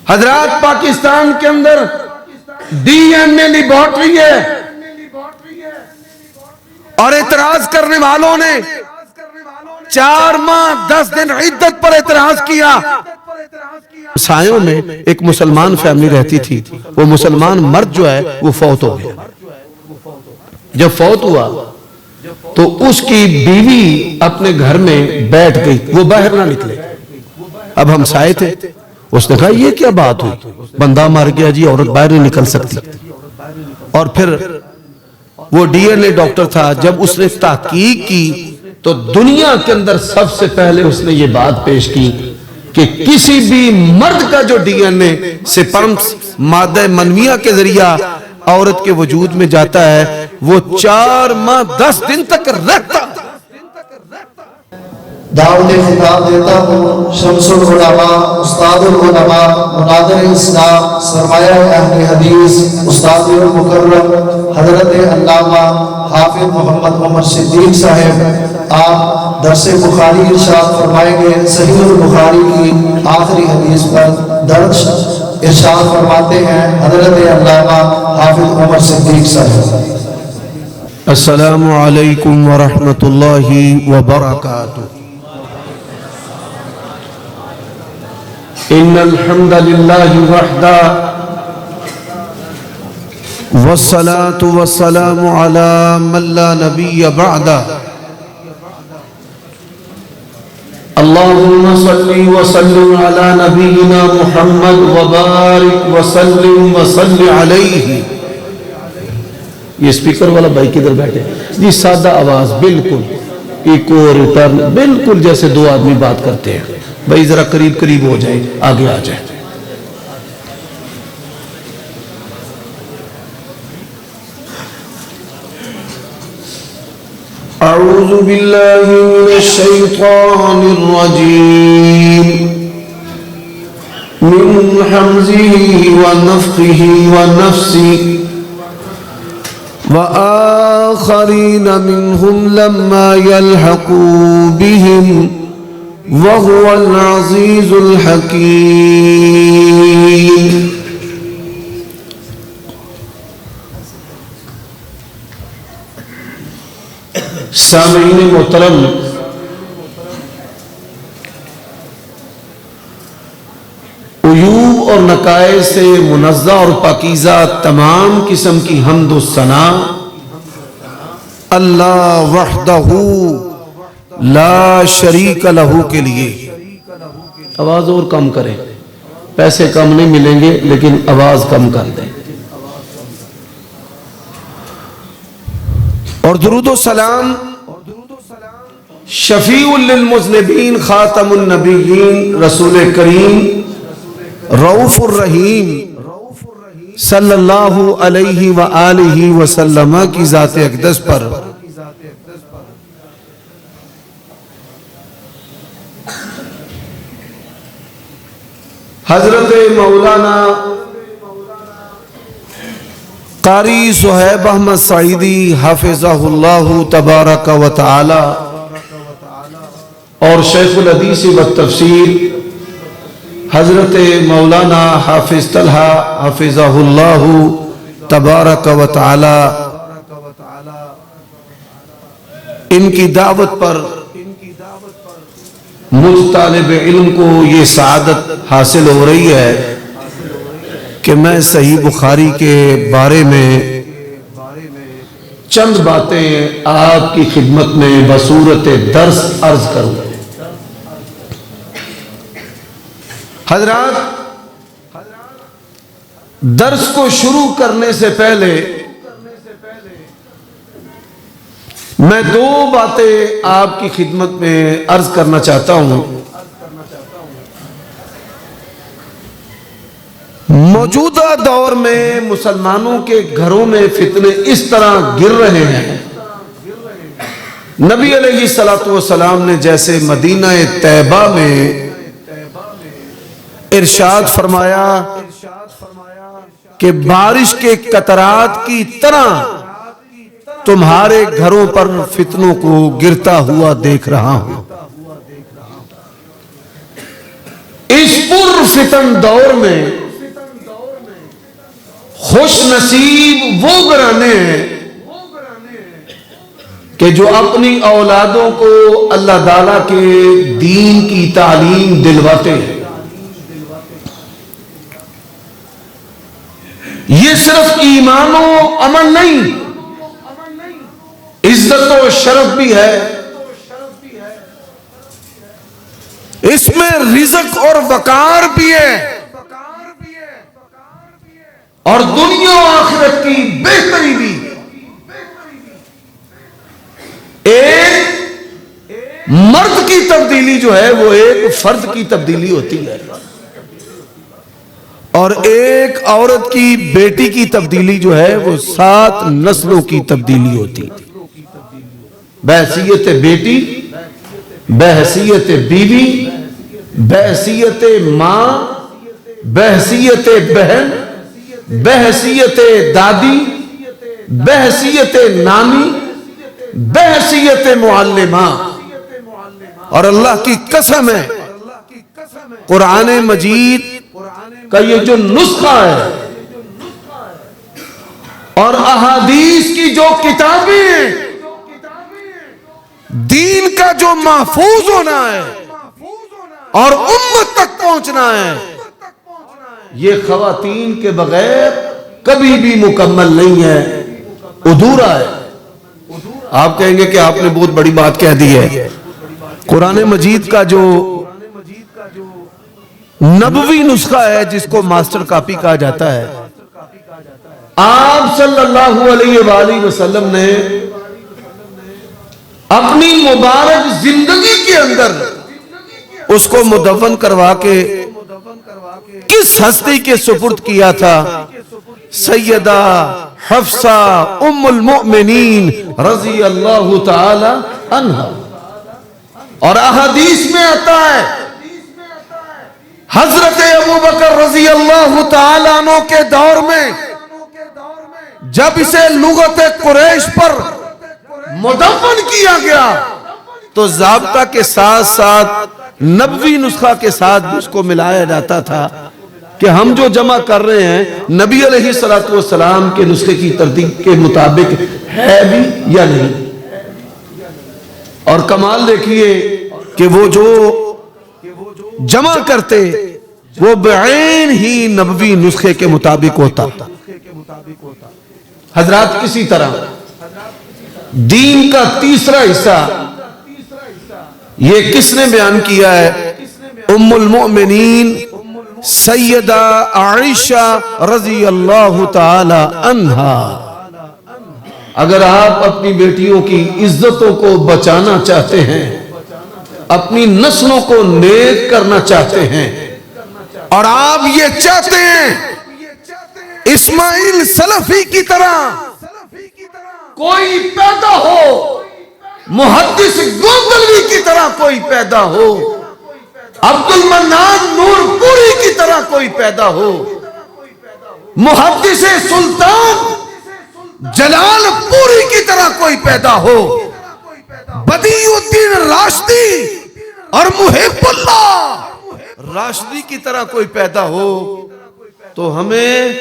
حضرات پاکستان کے اندر D N اے laboratory ہے اور اعتراض کرنے والوں نے 4 ماہ 10 دن عدت پر اعتراض کیا۔ سایوں میں ایک مسلمان فیملی رہتی تھی، وہ مسلمان مرد جو ہے وہ فوت ہو گیا۔ جب فوت ہوا تو اس کی بیوی اپنے گھر میں بیٹھ گئی، وہ باہر نہ نکلے۔ اب ہم سائے تھے، اس نے کہا یہ کیا بات ہوئی، بندہ مر گیا جی، عورت باہر نہیں نکل سکتی۔ اور پھر وہ ڈی این اے ڈاکٹر تھا، جب اس نے تحقیق کی تو دنیا کے اندر سب سے پہلے اس نے یہ بات پیش کی کہ کسی بھی مرد کا جو ڈی این اے سپرمز مادہ منویہ کے ذریعہ عورت کے وجود میں جاتا ہے وہ 4 ماہ 10 دن تک رہتا۔ دعوت خطاب دیتا ہوں شمس العلماء، استاد العلماء، مناظر اسلام، سرمایہ اہل حدیث، استاد مکرم حضرت علامہ حافظ محمد عمر صدیق صاحب، آپ درس بخاری ارشاد فرمائیں گے۔ صحیح البخاری کی آخری حدیث پر درس ارشاد فرماتے ہیں حضرت علامہ حافظ عمر صدیق صاحب۔ السلام علیکم ورحمۃ اللہ وبرکاتہ۔ ان الحمد للہ وحدہ والصلاة والسلام علی من لا نبی بعدہ، اللہم صلی وسلم علی نبینا محمد وبارک وسلم وصلی علیہ۔ یہ سپیکر والا بھائی کدھر بیٹھے جی؟ سادہ آواز، بالکل ایکو ریٹرن، بالکل جیسے 2 آدمی بات کرتے ہیں۔ بھائی ذرا قریب قریب ہو جائے، آگے آ جائے۔ اعوذ باللہ من الشیطان الرجیم، من حمزه ونفخه ونفسه وآخرین منهم لما يلحقوا بهم وهو العزیز الحکیم۔ سامعین محترم، عیوب اور نقائص سے منزہ اور پاکیزہ تمام قسم کی حمد و ثنا اللہ وحدہ لا شریک لہ کے لیے۔ آواز اور کم کریں، پیسے کم نہیں ملیں گے لیکن آواز کم کر دیں۔ اور درود و سلام شفیع للمذنبین خاتم النبیین رسول کریم رؤوف الرحیم صلی اللہ علیہ وآلہ وسلم کی ذات اقدس پر حضرت مولانا قاری صہیب احمد سعیدی حافظہ اللہ تبارک و تعالی اور شیخ الحدیث والتفسیر حضرت مولانا حافظ طلحہ حافظہ اللہ تبارک و تعالی، ان کی دعوت پر مجھ طالب علم کو یہ سعادت حاصل ہو رہی ہے کہ میں صحیح بخاری کے بارے میں چند باتیں آپ کی خدمت میں بصورت درس عرض کروں۔ حضرات، درس کو شروع کرنے سے پہلے میں 2 باتیں آپ کی خدمت میں عرض کرنا چاہتا ہوں۔ موجودہ دور میں مسلمانوں کے گھروں میں فتنے اس طرح گر رہے ہیں، نبی علیہ السلام نے جیسے مدینہ طیبہ میں ارشاد فرمایا کہ بارش کے قطرات کی طرح تمہارے گھروں پر فتنوں کو گرتا ہوا دیکھ رہا ہوں۔ اس پرفتن دور میں خوش نصیب وہ گھرانے ہیں کہ جو اپنی اولادوں کو اللہ تعالیٰ کے دین کی تعلیم دلواتے ہیں. یہ صرف ایمان و امن نہیں، عزت و شرف بھی ہے، اس میں رزق اور وقار بھی ہے، اور دنیا و آخرت کی بہتری بھی. ایک مرد کی تبدیلی جو ہے وہ ایک فرد کی تبدیلی ہوتی ہے، اور ایک عورت کی بیٹی کی تبدیلی جو ہے وہ 7 نسلوں کی تبدیلی ہوتی ہے. بحیثیت بیٹی، بحیثیت بیوی، بحیثیت ماں، بحیثیت بہن، بحیثیت دادی، بحیثیت نانی، بحیثیت معلمہ. اور اللہ کی قسم ہے، قرآن مجید کا یہ جو نسخہ ہے اور احادیث کی جو کتابیں ہیں، دین کا جو محفوظ ہونا ہے اور امت تک پہنچنا ہے، یہ خواتین کے بغیر کبھی بھی مکمل نہیں ہے، ادھورا ہے. آپ کہیں گے کہ آپ نے بہت بڑی بات کہہ دی ہے. قرآن مجید کا جو نبوی نسخہ ہے جس کو ماسٹر کاپی کہا جاتا ہے، آپ صلی اللہ علیہ وآلہ وسلم نے اپنی مبارک زندگی کے اندر اس کو مدون کروا کے کس ہستی کے سپرد کیا تھا؟ سیدہ حفصہ ام المؤمنین رضی اللہ تعالی عنہا. اور احادیث میں آتا ہے حضرت ابوبکر رضی اللہ تعالیٰ عنہ کے دور میں جب اسے لغت قریش پر مدون کیا گیا تو ضابطہ کے ساتھ ساتھ نبوی نسخہ کے ساتھ بھی اس کو ملایا جاتا تھا کہ ہم جو جمع کر رہے ہیں نبی علیہ السلام کے نسخے کی ترتیب کے مطابق ہے بھی یا نہیں. اور کمال دیکھیے کہ وہ جو جمع کرتے وہ بعین ہی نبوی نسخے کے مطابق ہوتا. حضرات کسی طرح دین کا تیسرا حصہ یہ کس نے بیان کیا ہے؟ ام المؤمنین سیدہ عائشہ رضی اللہ تعالی عنہا. اگر آپ اپنی بیٹیوں کی عزتوں کو بچانا چاہتے ہیں، اپنی نسلوں کو نیک کرنا چاہتے ہیں، اور آپ یہ چاہتے ہیں اسماعیل سلفی کی طرح کوئی پیدا ہو، محدث گوگلوی کی طرح کوئی پیدا ہو، عبد المنان نور پوری کی طرح کوئی پیدا ہو، محدث سلطان جلال پوری کی طرح کوئی پیدا ہو، بدیع الدین راشدی اور محب اللہ راشدی کی طرح کوئی پیدا ہو، تو ہمیں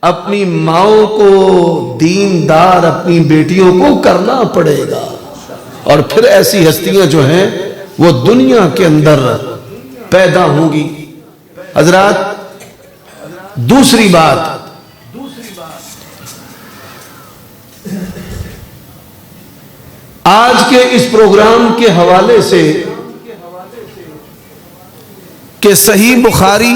اپنی ماؤں کو دیندار اپنی بیٹیوں کو کرنا پڑے گا. اور پھر ایسی ہستیاں جو ہیں وہ دنیا کے اندر پیدا ہوں گی. حضرات دوسری بات، آج کے اس پروگرام کے حوالے سے کہ صحیح بخاری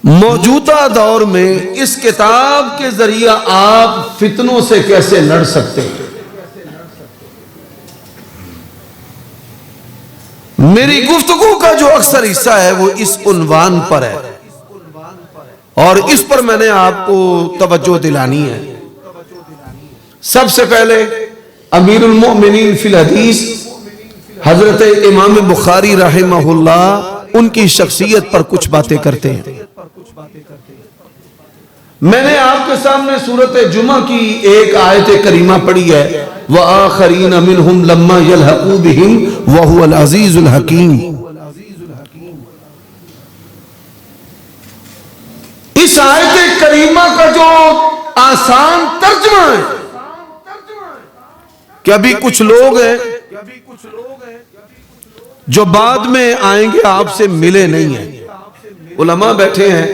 موجودہ دور میں اس کتاب کے ذریعہ آپ فتنوں سے کیسے لڑ سکتے ہیں. میری گفتگو کا جو اکثر حصہ ہے وہ اس عنوان پر ہے، اور اس پر میں نے آپ کو توجہ دلانی ہے. سب سے پہلے امیر المؤمنین فی الحدیث حضرت امام بخاری رحمہ اللہ ان کی شخصیت پر کچھ باتیں کرتے ہیں. میں نے آپ کے سامنے سورۃ جمعہ کی ایک آیت کریمہ پڑھی ہے، وَآخَرِينَ مِنْهُمْ لَمَّا يَلْحَقُوا بِهِمْ وَهُوَ الْعَزِيزُ الْحَكِيمُ. آسان ترجمہ ہے کہ ابھی کچھ لوگ ہیں جو بعد میں آئیں گے آپ سے ملے نہیں ہیں. علماء بیٹھے ہیں,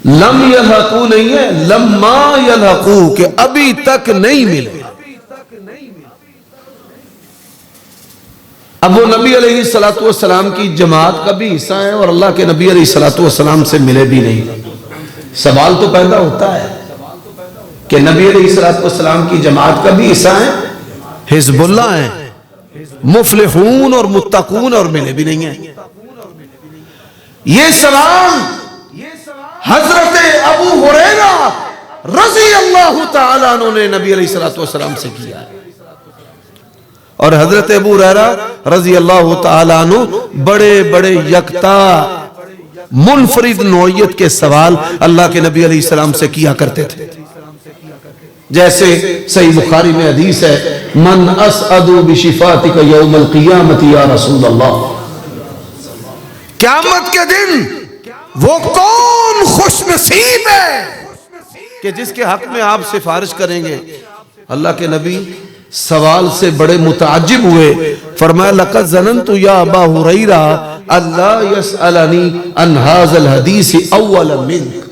لم یلحقو نہیں ہے, لما یلحقو, کہ ابھی تک نہیں ملے. اب وہ نبی علیہ السلام کی جماعت کا بھی حصہ ہے اور اللہ کے نبی علیہ السلام سے ملے بھی نہیں. سوال تو پیدا ہوتا ہے کہ نبی علیہ السلام کی جماعت کا بھی حصہ ہے, حزب اللہ ہیں, مفلحون اور متقون, اور ملے بھی نہیں ہیں. یہ سوال حضرت ابو ہریرہ رضی اللہ تعالیٰ عنہ نے نبی علیہ السلام سے کیا ہے. اور حضرت ابو ہریرہ رضی اللہ تعالیٰ عنہ بڑے بڑے یکتا منفرد نوعیت کے سوال اللہ کے نبی علیہ السلام سے کیا کرتے تھے. جیسے صحیح بخاری میں حدیث ہے, من اسعد بشفاتک یوم القیامت یا رسول اللہ, قیامت کے دن وہ کون خوش نصیب ہے کہ جس کے حق میں آپ سفارش کریں گے. اللہ کے نبی سوال سے بڑے متعجب ہوئے, فرمایا لقد ظننت یا ابا ہریرہ اللہ یسألنی عن ھذا الحدیث اولا منک,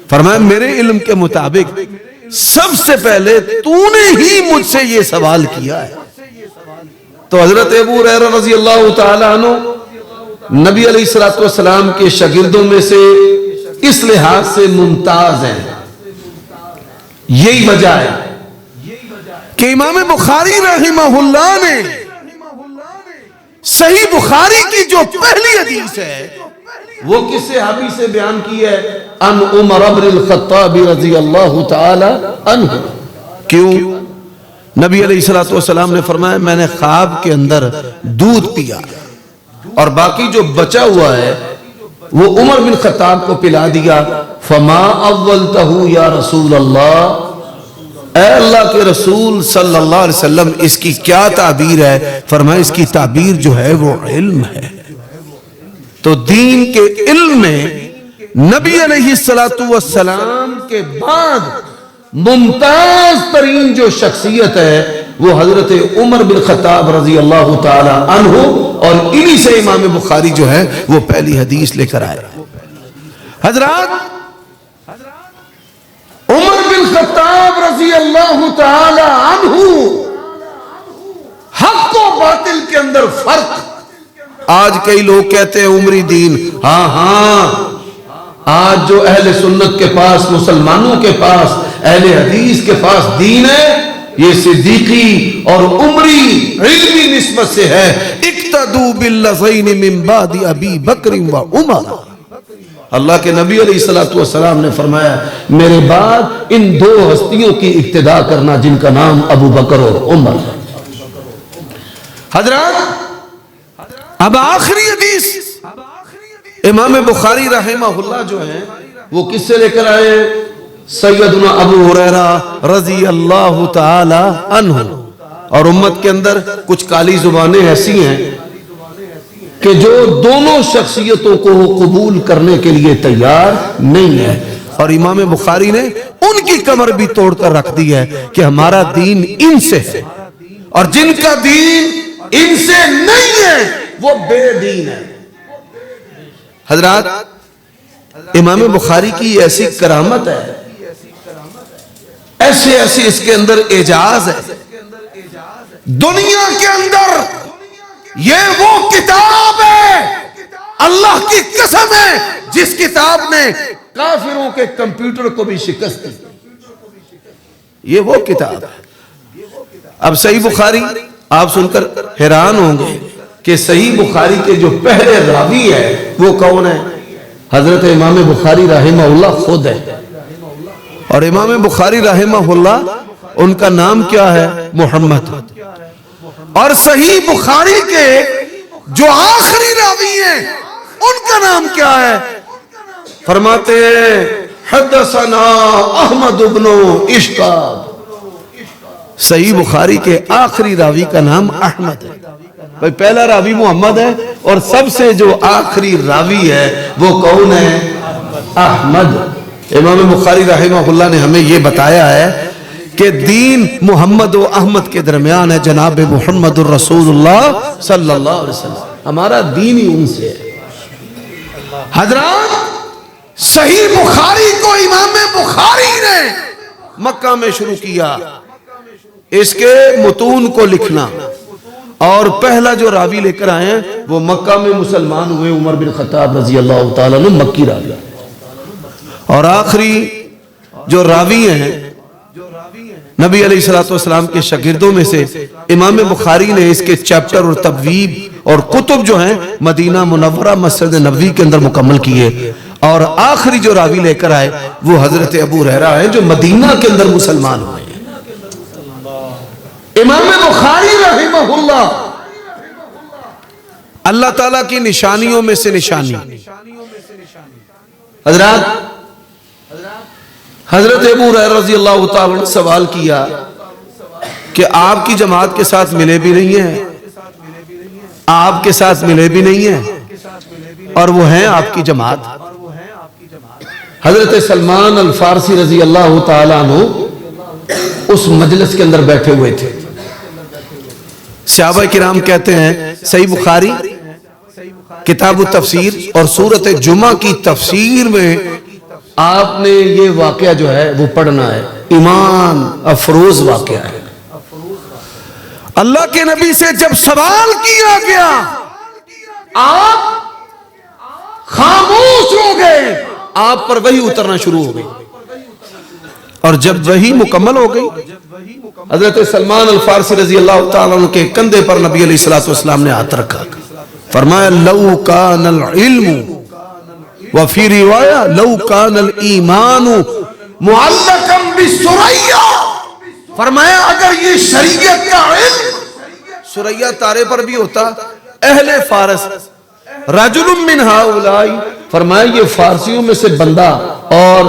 فرمایا میرے علم کے مطابق سب سے پہلے تو نے ہی مجھ سے یہ سوال کیا ہے. تو حضرت ابو ہریرہ رضی اللہ تعالیٰ عنہ نبی علیہ السلام کے شاگردوں میں سے اس لحاظ سے ممتاز ہیں. یہی وجہ ہے کہ امام بخاری رحمہ اللہ نے صحیح بخاری کی جو پہلی حدیث ہے وہ کس صحابی سے بیان کی ہے, ان عمر بن الخطاب رضی اللہ تعالی عنہ. کیوں؟ نبی علیہ السلام نے فرمایا میں نے خواب کے اندر دودھ پیا اور باقی جو بچا ہوا ہے وہ عمر بن خطاب کو پلا دیا. فما اولتہ یا رسول اللہ, اے اللہ کے رسول صلی اللہ علیہ وسلم اس کی کیا تعبیر ہے؟ فرمایا اس کی تعبیر جو ہے وہ علم ہے. تو دین کے علم میں نبی علیہ السلام کے بعد ممتاز ترین جو شخصیت ہے وہ حضرت عمر بن خطاب رضی اللہ تعالی عنہ, اور انہی سے امام بخاری جو ہے وہ پہلی حدیث لے کر آئے. حضرات, عمر بن خطاب رضی اللہ تعالی عنہ, حق و باطل کے اندر فرق. آج کئی لوگ کہتے ہیں عمری دین, ہاں آج جو اہل سنت کے پاس, مسلمانوں کے پاس, اہل حدیث کے پاس دین ہے یہ صدیقی اور عمری علمی نسبت سے ہے. اقتدوا باللذین من بعد ابی بکر و عمر, اللہ کے نبی علیہ السلام نے فرمایا میرے بعد ان دو ہستیوں کی اقتداء کرنا جن کا نام ابو بکر اور عمر. حضرات, اب آخری حدیث امام بخاری رحمہ اللہ جو ہیں وہ کس سے لے کر آئے؟ سیدنا ابو ہریرہ رضی اللہ تعالی عنہ. اور امت کے اندر کچھ کالی زبانیں ایسی ہیں کہ جو دونوں شخصیتوں کو قبول کرنے کے لیے تیار نہیں ہے, اور امام بخاری نے ان کی کمر بھی توڑ کر رکھ دی ہے کہ ہمارا دین ان سے ہے, اور جن کا دین ان سے نہیں ہے وہ بے دین ہے. حضرات, امام بخاری کی ایسی کرامت ہے, ایسے اس کے اندر اعجاز ہے. دنیا کے اندر یہ وہ کتاب ہے, اللہ کی قسم ہے, جس کتاب نے کافروں کے کمپیوٹر کو بھی شکست دی. یہ وہ کتاب ہے. اب صحیح بخاری آپ سن کر حیران ہوں گے کہ صحیح بخاری کے جو پہلے راوی ہے وہ کون ہے؟ حضرت امام بخاری رحمہ اللہ خود ہے. اور امام بخاری رحمہ اللہ ان کا نام کیا ہے؟ محمد. اور صحیح بخاری کے جو آخری راوی ہیں ان کا نام کیا ہے؟ فرماتے ہیں حدثنا احمد بن اشتاب. صحیح بخاری کے آخری راوی کا نام احمد ہے. بھئی پہلا راوی محمد ہے اور سب سے جو آخری راوی ہے وہ کون ہے؟ احمد. امام بخاری رحمہ اللہ نے ہمیں یہ بتایا ہے کہ دین محمد و احمد کے درمیان ہے جناب محمد الرسول اللہ صلی اللہ علیہ وسلم. ہمارا دین ہی ان سے ہے. حضرات صحیح بخاری کو امام بخاری نے مکہ میں شروع کیا اس کے متون کو لکھنا، اور پہلا جو راوی لے کر آئے ہیں وہ مکہ میں مسلمان ہوئے عمر بن خطاب رضی اللہ تعالیٰ عنہ، مکی راوی. اور آخری جو راوی ہیں نبی علیہ السلام کے شاگردوں میں سے امام بخاری نے اس کے چیپٹر اور تبویب اور کتب جو ہیں مدینہ منورہ مسجد نبوی کے اندر مکمل کیے. اور آخری جو راوی لے کر آئے وہ حضرت ابو ہریرہ ہیں جو مدینہ کے اندر مسلمان ہوئے ہیں. امام بخاری رحمہ اللہ اللہ تعالیٰ کی نشانیوں میں سے نشانی. حضرات حضرت ابو ہریرہ رضی اللہ تعالیٰ نے سوال کیا کہ آپ کی جماعت کے ساتھ ملے بھی نہیں ہیں، آپ کے ساتھ ملے بھی نہیں ہیں اور وہ ہیں آپ کی جماعت. حضرت سلمان الفارسی رضی اللہ تعالیٰ عنہ اس مجلس کے اندر بیٹھے ہوئے تھے. صحابہ کرام کہتے ہیں صحیح بخاری کتاب التفسیر اور سورۃ جمعہ کی تفسیر میں آپ نے یہ واقعہ جو ہے وہ پڑھنا ہے. ایمان افروز واقعہ ہے. اللہ کے نبی سے جب سوال کیا گیا آپ خاموش ہو گئے، آپ پر وحی اترنا شروع ہو گئی. اور جب وحی مکمل ہو گئی حضرت سلمان الفارسی رضی اللہ تعالیٰ عنہ کے کندھے پر نبی علیہ السلام نے ہاتھ رکھا، فرمایا لو کان العلم وفی روایہ لو کان الایمان معلقا بسریا، فرمایا اگر یہ شریعت کا علم سریا تارے پر بھی ہوتا، اہل فارس رجل من ہؤلاء، فرمایا یہ فارسیوں میں سے بندہ، اور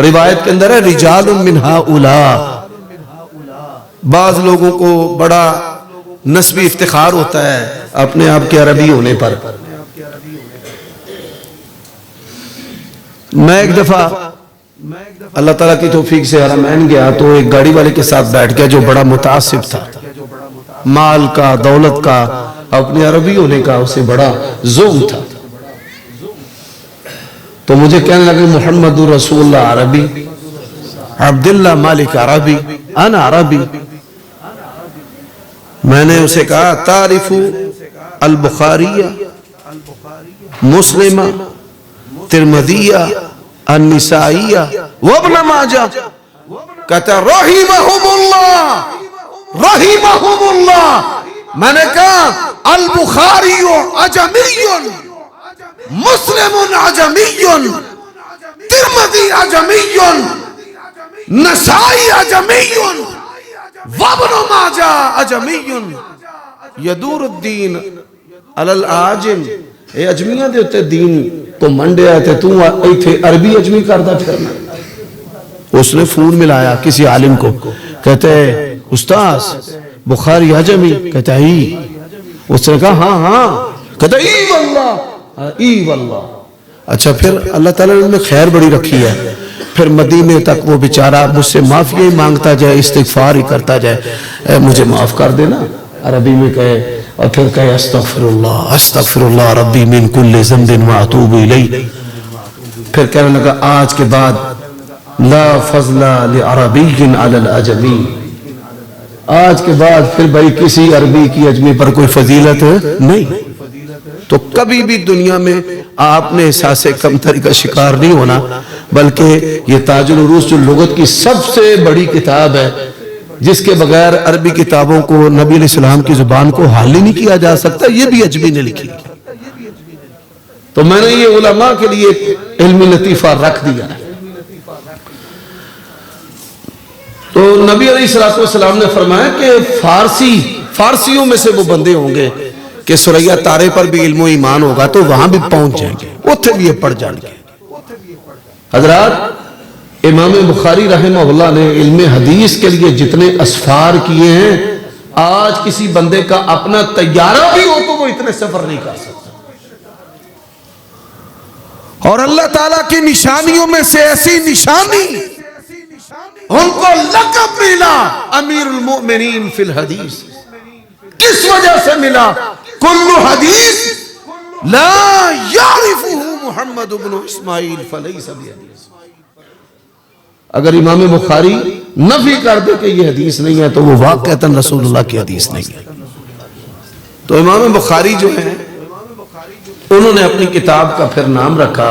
روایت کے اندر ہے رجال من ہؤلاء. بعض لوگوں کو بڑا نسبی افتخار ہوتا ہے اپنے آپ کے عربی ہونے پر. میں ایک دفعہ اللہ تعالیٰ کی توفیق سے حرمین گیا تو ایک گاڑی والے کے ساتھ بیٹھ گیا جو بڑا متعصب تھا، مال کا دولت کا اپنے عربی ہونے کا اسے بڑا ذوق تھا. تو مجھے کہنے لگے محمد رسول اللہ عربی، عبداللہ مالک عربی، انا عربی. میں نے اسے کہا تعرف البخاریہ مسلمہ ترمذیہ النسائیہ وابن ماجہ. کہتا رحمہم اللہ رحمہم اللہ. میں نے کہا البخاری عجمی، مسلم عجمی، ترمذی عجمی، نسائی عجمی، وابن ماجہ عجمی، یدور الدین علی العاجم. اے اجمیہ دے ہوتے دین کو منڈے آئے تھے، تو ایتھے عربی اجمی کردہ پھرنا. اس نے فون ملایا کسی عالم کو، کہتے ہیں استاذ بخاری عجمی، کہتا ہے ای. اس نے کہا ہاں ہاں، کہتا ہے ای واللہ ای واللہ. اچھا پھر اللہ تعالیٰ نے خیر بڑی رکھی ہے. پھر مدینے تک وہ بیچارہ مجھ سے معافی ہی مانگتا جائے، استغفار ہی کرتا جائے، اے مجھے معاف کر دینا، عربی میں کہے، اور پھر کہے استغفر اللہ ربی من کل ذنب واتوب الیہ. پھر کہنے لگا آج کے بعد لا فضل لعربی علی العجمی. آج کے بعد پھر بھائی کسی عربی کی اجمی پر کوئی فضیلت نہیں. تو کبھی بھی دنیا میں آپ نے احساس کمتری کا شکار نہیں ہونا، بلکہ یہ تاج العروض جو لغت کی سب سے بڑی کتاب ہے جس کے بغیر عربی کتابوں کو نبی علیہ السلام کی زبان کو حال ہی نہیں کیا جا سکتا، یہ بھی اجمی نے لکھی. تو میں نے یہ علماء کے لیے علمی لطیفہ رکھ دیا ہے. تو نبی علیہ السلام نے فرمایا کہ فارسیوں میں سے وہ بندے ہوں گے کہ سریہ تارے پر بھی علم و ایمان ہوگا تو وہاں بھی پہنچ جائیں گے، اتھے بھی یہ پڑھ جائیں گے. حضرات امام بخاری رحمہ اللہ نے علم حدیث کے لیے جتنے اسفار کیے ہیں، آج کسی بندے کا اپنا طیارہ بھی ہو تو وہ اتنے سفر نہیں کر سکتا. اور اللہ تعالیٰ کی نشانیوں میں سے ایسی نشانی ان کو لقب ملا امیر المؤمنین فی الحدیث. کس وجہ سے ملا؟ کل حدیث لا یعرفہ محمد بن اسماعیل فلیس بحدیث. اگر امام بخاری نفی کر دے کہ یہ حدیث نہیں ہے تو وہ واقعتاً رسول اللہ کی حدیث نہیں ہے. تو امام بخاری جو ہیں انہوں نے اپنی کتاب کا پھر نام رکھا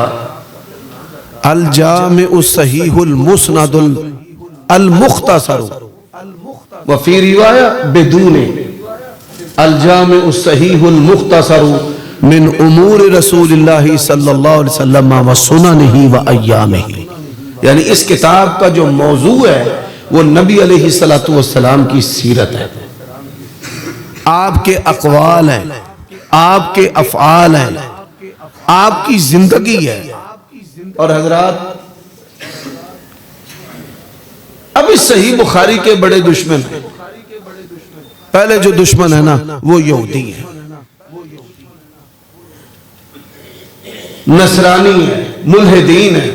الجامع الصحیح المسند المختصر وفی روایہ بدون الجامع الصحیح المختصر من امور رسول اللہ صلی اللہ علیہ وسلم و سننہ و ایامہ. یعنی اس کتاب کا جو موضوع ہے وہ نبی علیہ السلام کی سیرت ہے، آپ کے اقوال ہیں، آپ کے افعال ہیں، آپ کی زندگی ہے. اور حضرات اب اس صحیح بخاری کے بڑے دشمن ہیں. پہلے جو دشمن ہے نا وہ یہودی ہیں، نصرانی ہیں، ملحدین ہیں.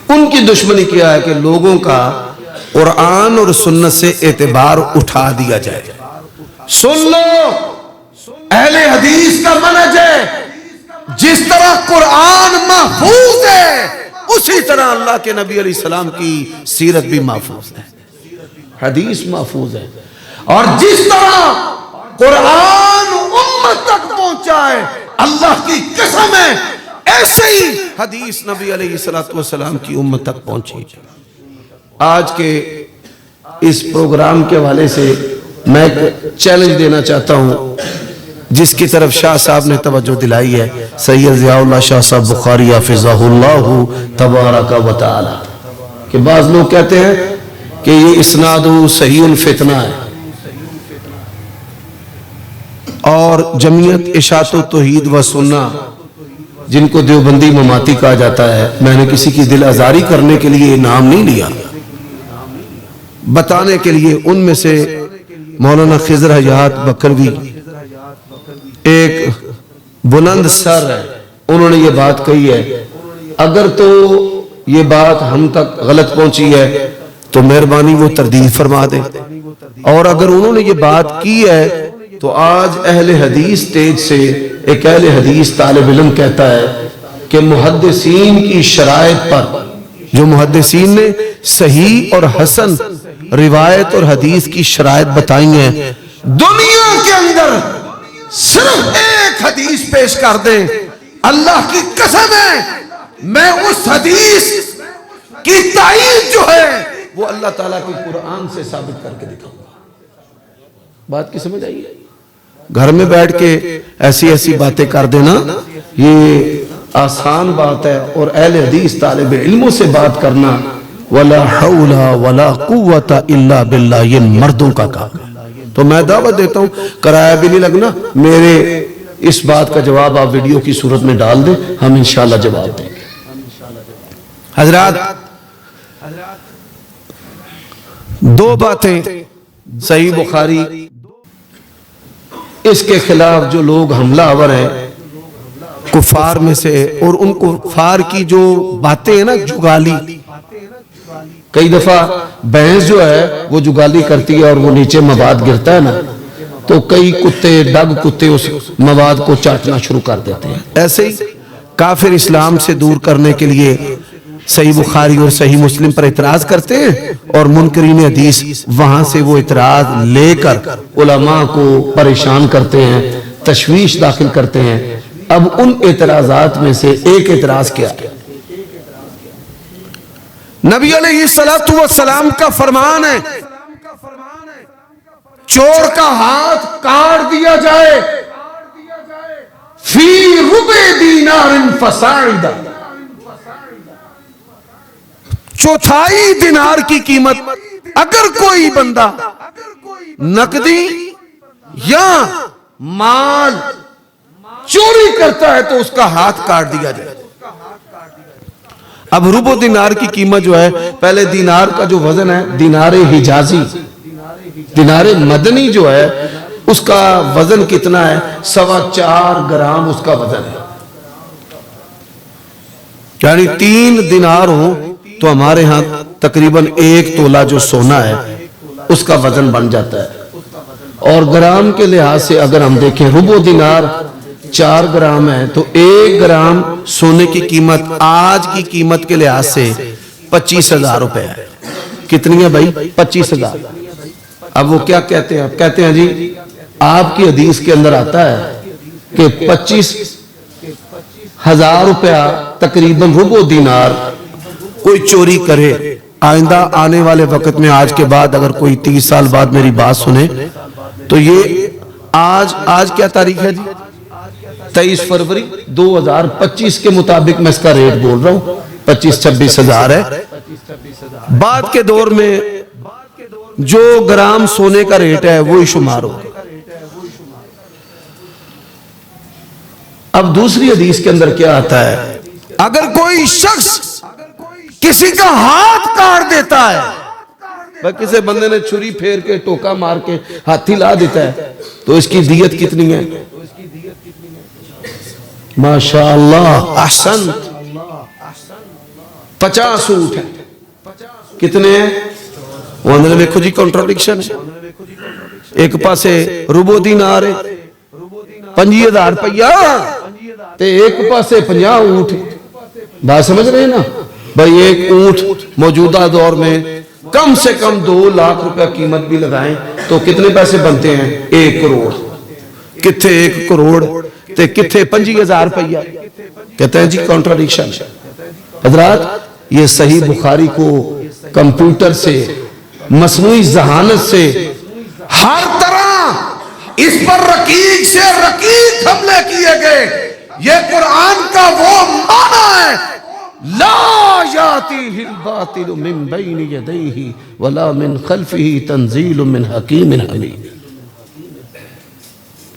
ان کی دشمنی کیا ہے کہ لوگوں کا قرآن اور سنت سے اعتبار اٹھا دیا جائے. سن لو اہل حدیث کا منہج ہے جس طرح قرآن محفوظ ہے اسی طرح اللہ کے نبی علیہ السلام کی سیرت بھی محفوظ ہے، حدیث محفوظ ہے. اور جس طرح قرآن امت تک پہنچا ہے اللہ کی قسم ہے ایسے ہی حدیث نبی علیہ السلام کی امت تک پہنچی. آج کے اس پروگرام کے حوالے سے میں ایک چیلنج دینا چاہتا ہوں جس کی طرف شاہ صاحب نے توجہ دلائی ہے، سید ضیاء اللہ شاہ صاحب بخاری حفظہ اللہ تبارک و تعالی. کہ بعض لوگ کہتے ہیں کہ یہ اسناد صحیح الفتنہ ہے اور جمعیت اشاعت و توحید و سنہ جن کو دیوبندی مماتی کہا جاتا ہے، میں نے کسی کی دل آزاری کرنے کے لیے نام نہیں لیا، بتانے کے لیے. ان میں سے مولانا خضر حیات بکروی ایک بلند سر ہے، انہوں نے یہ بات کہی ہے. اگر تو یہ بات ہم تک غلط پہنچی ہے تو مہربانی وہ تردید فرما دیں، اور اگر انہوں نے یہ بات کی ہے تو آج اہل حدیث سٹیج سے ایک اہل حدیث طالب علم کہتا ہے کہ محدثین کی شرائط پر، جو محدثین نے صحیح اور حسن روایت اور حدیث کی شرائط بتائی ہیں، دنیا کے اندر صرف ایک حدیث پیش کر دیں، اللہ کی قسم ہے میں اس حدیث کی تائید جو ہے وہ اللہ تعالیٰ کی قرآن سے ثابت کر کے دکھاؤں گا. بات کی سمجھ آئی ہے؟ گھر میں بیٹھ کے ایسی ایسی باتیں کر دینا یہ آسان بات ہے، اور اہل حدیث طالب علموں سے بات کرنا وَلَا حَوْلَ وَلَا قُوَّةَ إِلَّا بِاللَّهِ یہ مردوں کا کام ہے. تو میں دعوت دیتا ہوں، کرایہ بھی نہیں لگنا، میرے اس بات کا جواب آپ ویڈیو کی صورت میں ڈال دیں، ہم انشاءاللہ جواب دیں گے. حضرات دو باتیں صحیح بخاری اس کے خلاف جو لوگ حملہ آور ہیں کفار میں سے، اور ان کفار کی جو باتیں ہیں نا جگالی، کئی دفعہ بھینس جو ہے وہ جگالی کرتی ہے اور وہ نیچے مواد گرتا ہے نا تو کئی کتے ڈگ کتے اس مواد کو چاٹنا شروع کر دیتے ہیں. ایسے ہی کافر اسلام سے دور کرنے کے لیے صحیح بخاری اور صحیح مسلم پر اعتراض کرتے ہیں اور منکرین حدیث وہاں سے وہ اعتراض لے کر علماء کو پریشان کرتے ہیں، تشویش داخل کرتے ہیں. اب ان اعتراضات میں سے ایک اعتراض کیا ہے؟ نبی علیہ السلام کا فرمان ہے چور کا ہاتھ کاٹ دیا جائے فی ربع دینار فصاعدا، چوتھائی دینار کی قیمت. اگر کوئی بندہ نقدی یا مال چوری کرتا ہے تو اس کا ہاتھ کاٹ دیا جائے. اب ربع دینار کی قیمت جو ہے، پہلے دینار کا جو وزن ہے دینار حجازی، دینار مدنی جو ہے اس کا وزن کتنا ہے؟ 4.25 گرام اس کا وزن ہے. یعنی 3 دینار ہوں تو ہمارے ہاں تقریباً 1 تولہ جو سونا ہے اس کا وزن بن جاتا ہے. اور گرام کے لحاظ سے اگر ہم دیکھیں ربع دینار 4 گرام ہے تو 1 گرام سونے کی قیمت آج کی قیمت کے لحاظ سے 25,000 روپے ہے. کتنی ہے بھائی؟ 25,000. اب وہ کیا کہتے ہیں؟ کہتے ہیں جی آپ کی حدیث کے اندر آتا ہے کہ 25,000 روپیہ تقریباً ربع دینار کوئی چوری کرے، آئندہ آنے والے وقت میں آج کے بعد اگر کوئی 30 سال بعد میری بات سنے تو یہ آج کیا تاریخ ہے جی؟ 23 فروری 2025 کے مطابق میں اس کا ریٹ بول رہا ہوں، 25-26 ہزار ہے. بعد کے دور میں جو گرام سونے کا ریٹ ہے وہی شمار ہو. اب دوسری حدیث کے اندر کیا آتا ہے؟ اگر کوئی شخص کسی کا ہاتھ کاٹ دیتا ہے، کسی بندے نے چھری پھیر کے ٹوکا مار کے ہاتھی لا دیتا ہے تو اس کی دیت کتنی ہے؟ ماشاءاللہ احسن 50 اونٹ ہے. کتنے ہیں؟ وہ اندر دیکھو جی کنٹراڈکشن ہے. ایک پاسے ربع دینار ہے 25,000 روپیہ تے ایک پاسے 50 اونٹ. بات سمجھ رہے ہیں نا بھائی؟ ایک اونٹ موجودہ دور میں کم سے کم 2 لاکھ روپے قیمت بھی لگائیں تو کتنے پیسے بنتے ہیں؟ 1 کروڑ. کتنے 1 کروڑ تے کتنے 25,000 روپیہ؟ کہتے ہیں جی کنٹراڈکشن. حضرات یہ صحیح بخاری کو کمپیوٹر سے مصنوعی ذہانت سے ہر طرح اس پر رقیق سے رقیق حملے کیے گئے. یہ قرآن کا وہ معنی ہے لا یاتیہ الباطل من بین یدیہ ولا من خلفہ تنزیل من حکیم حمید.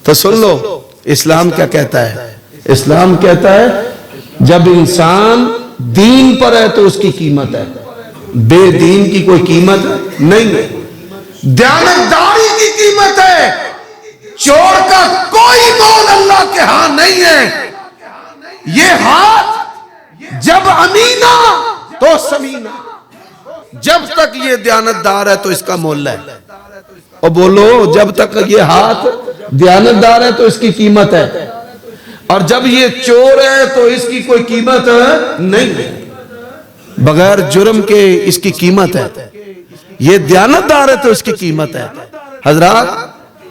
تو سن لو اسلام کیا کہتا ہے. اسلام کہتا ہے جب انسان دین پر ہے تو اس کی قیمت ہے، بے دین کی کوئی قیمت نہیں ہے. دیانتداری کی قیمت ہے، چور کا کوئی مول اللہ کے ہاں نہیں ہے. یہ ہاتھ جب امینہ تو سمینہ، جب تک یہ دیانتدار ہے تو اس کا مول ہے. اور بولو جب تک یہ ہاتھ دیانتدار ہے تو اس کی قیمت ہے، اور جب یہ چور ہے تو اس کی کوئی قیمت نہیں ہے. بغیر جرم کے اس کی قیمت ہے، یہ دیانتدار ہے تو اس کی قیمت ہے. حضرات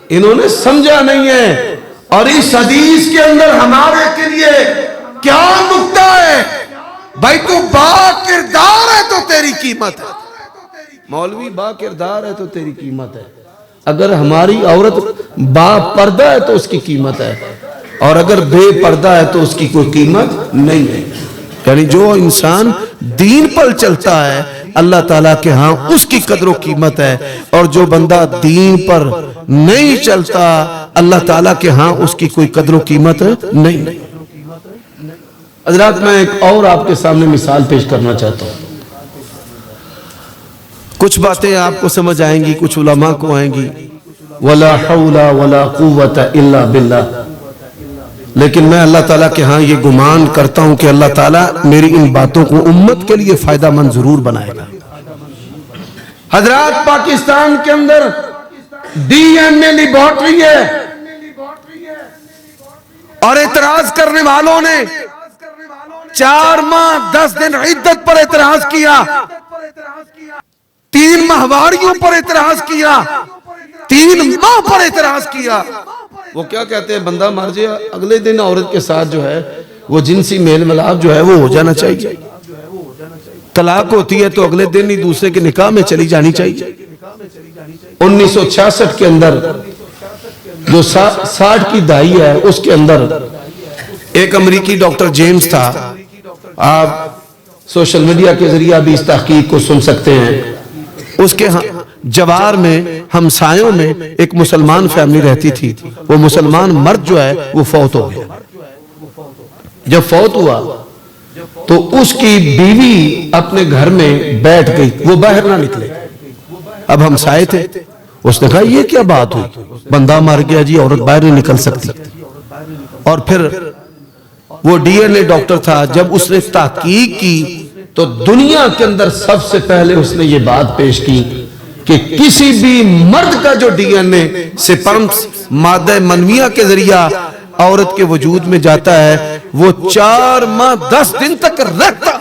انہوں نے سمجھا نہیں ہے. اور اس حدیث کے اندر ہمارے کے لیے کیا نکتہ ہے؟ بھائی تو با کردار ہے تو تیری قیمت ہے. مولوی با کردار ہے تو تیری قیمت ہے. اگر ہماری عورت با پردہ ہے تو اس کی قیمت ہے، اور اگر بے پردہ ہے تو اس کی کوئی قیمت نہیں ہے. یعنی جو انسان دین پر چلتا ہے اللہ تعالیٰ کے ہاں اس کی قدر و قیمت ہے، اور جو بندہ دین پر نہیں چلتا اللہ تعالیٰ کے ہاں اس کی کوئی قدر و قیمت نہیں. حضرات میں ایک اور آپ کے سامنے مثال پیش کرنا چاہتا ہوں. کچھ باتیں آپ کو سمجھ آئیں گی، کچھ علماء کو آئیں گی. وَلَا حَوْلَ وَلَا قُوَّةَ إِلَّا بِاللَّهِ. لیکن میں اللہ تعالیٰ کے ہاں یہ گمان کرتا ہوں کہ اللہ تعالیٰ میری ان باتوں کو امت کے لیے فائدہ مند ضرور بنائے گا. حضرات پاکستان کے اندر ڈی این اے لیبارٹری ہے، اور اعتراض کرنے والوں نے 4 ماہ 10 دن عدت پر اعتراض کیا، 3 ماہواریوں پر اعتراض کیا، 3 ماہ پر اعتراض کیا. وہ کیا کہتے ہیں؟ بندہ مر جائے اگلے دن عورت کے ساتھ جو ہے وہ جنسی میل ملاپ جو ہے وہ ہو جانا چاہیے. طلاق ہوتی ہے تو اگلے دن ہی دوسرے کے نکاح میں چلی جانی چاہیے. 1966 کے اندر جو 60 کی دہائی ہے اس کے اندر ایک امریکی ڈاکٹر جیمز تھا. آپ سوشل میڈیا کے ذریعہ بھی اس تحقیق کو سن سکتے ہیں. اس کے جوار میں ہمسایوں میں ایک مسلمان فیملی رہتی تھی. وہ مسلمان مرد جو ہے وہ فوت ہو گیا. جب فوت ہوا تو اس کی بیوی اپنے گھر میں بیٹھ گئی، وہ باہر نہ نکلے. اب ہمسائے تھے، اس نے کہا یہ کیا بات ہوئی؟ بندہ مر گیا جی، عورت باہر نہیں نکل سکتی. اور پھر وہ ڈی این اے ڈاکٹر تھا، جب اس نے تحقیق کی تو دنیا کے اندر سب سے پہلے اس نے یہ بات پیش کی کہ کسی بھی مرد کا جو ڈی این اے سپرمز مادہ منویہ کے ذریعہ عورت کے وجود میں جاتا ہے، وہ 4 ماہ 10 دن تک رہتا،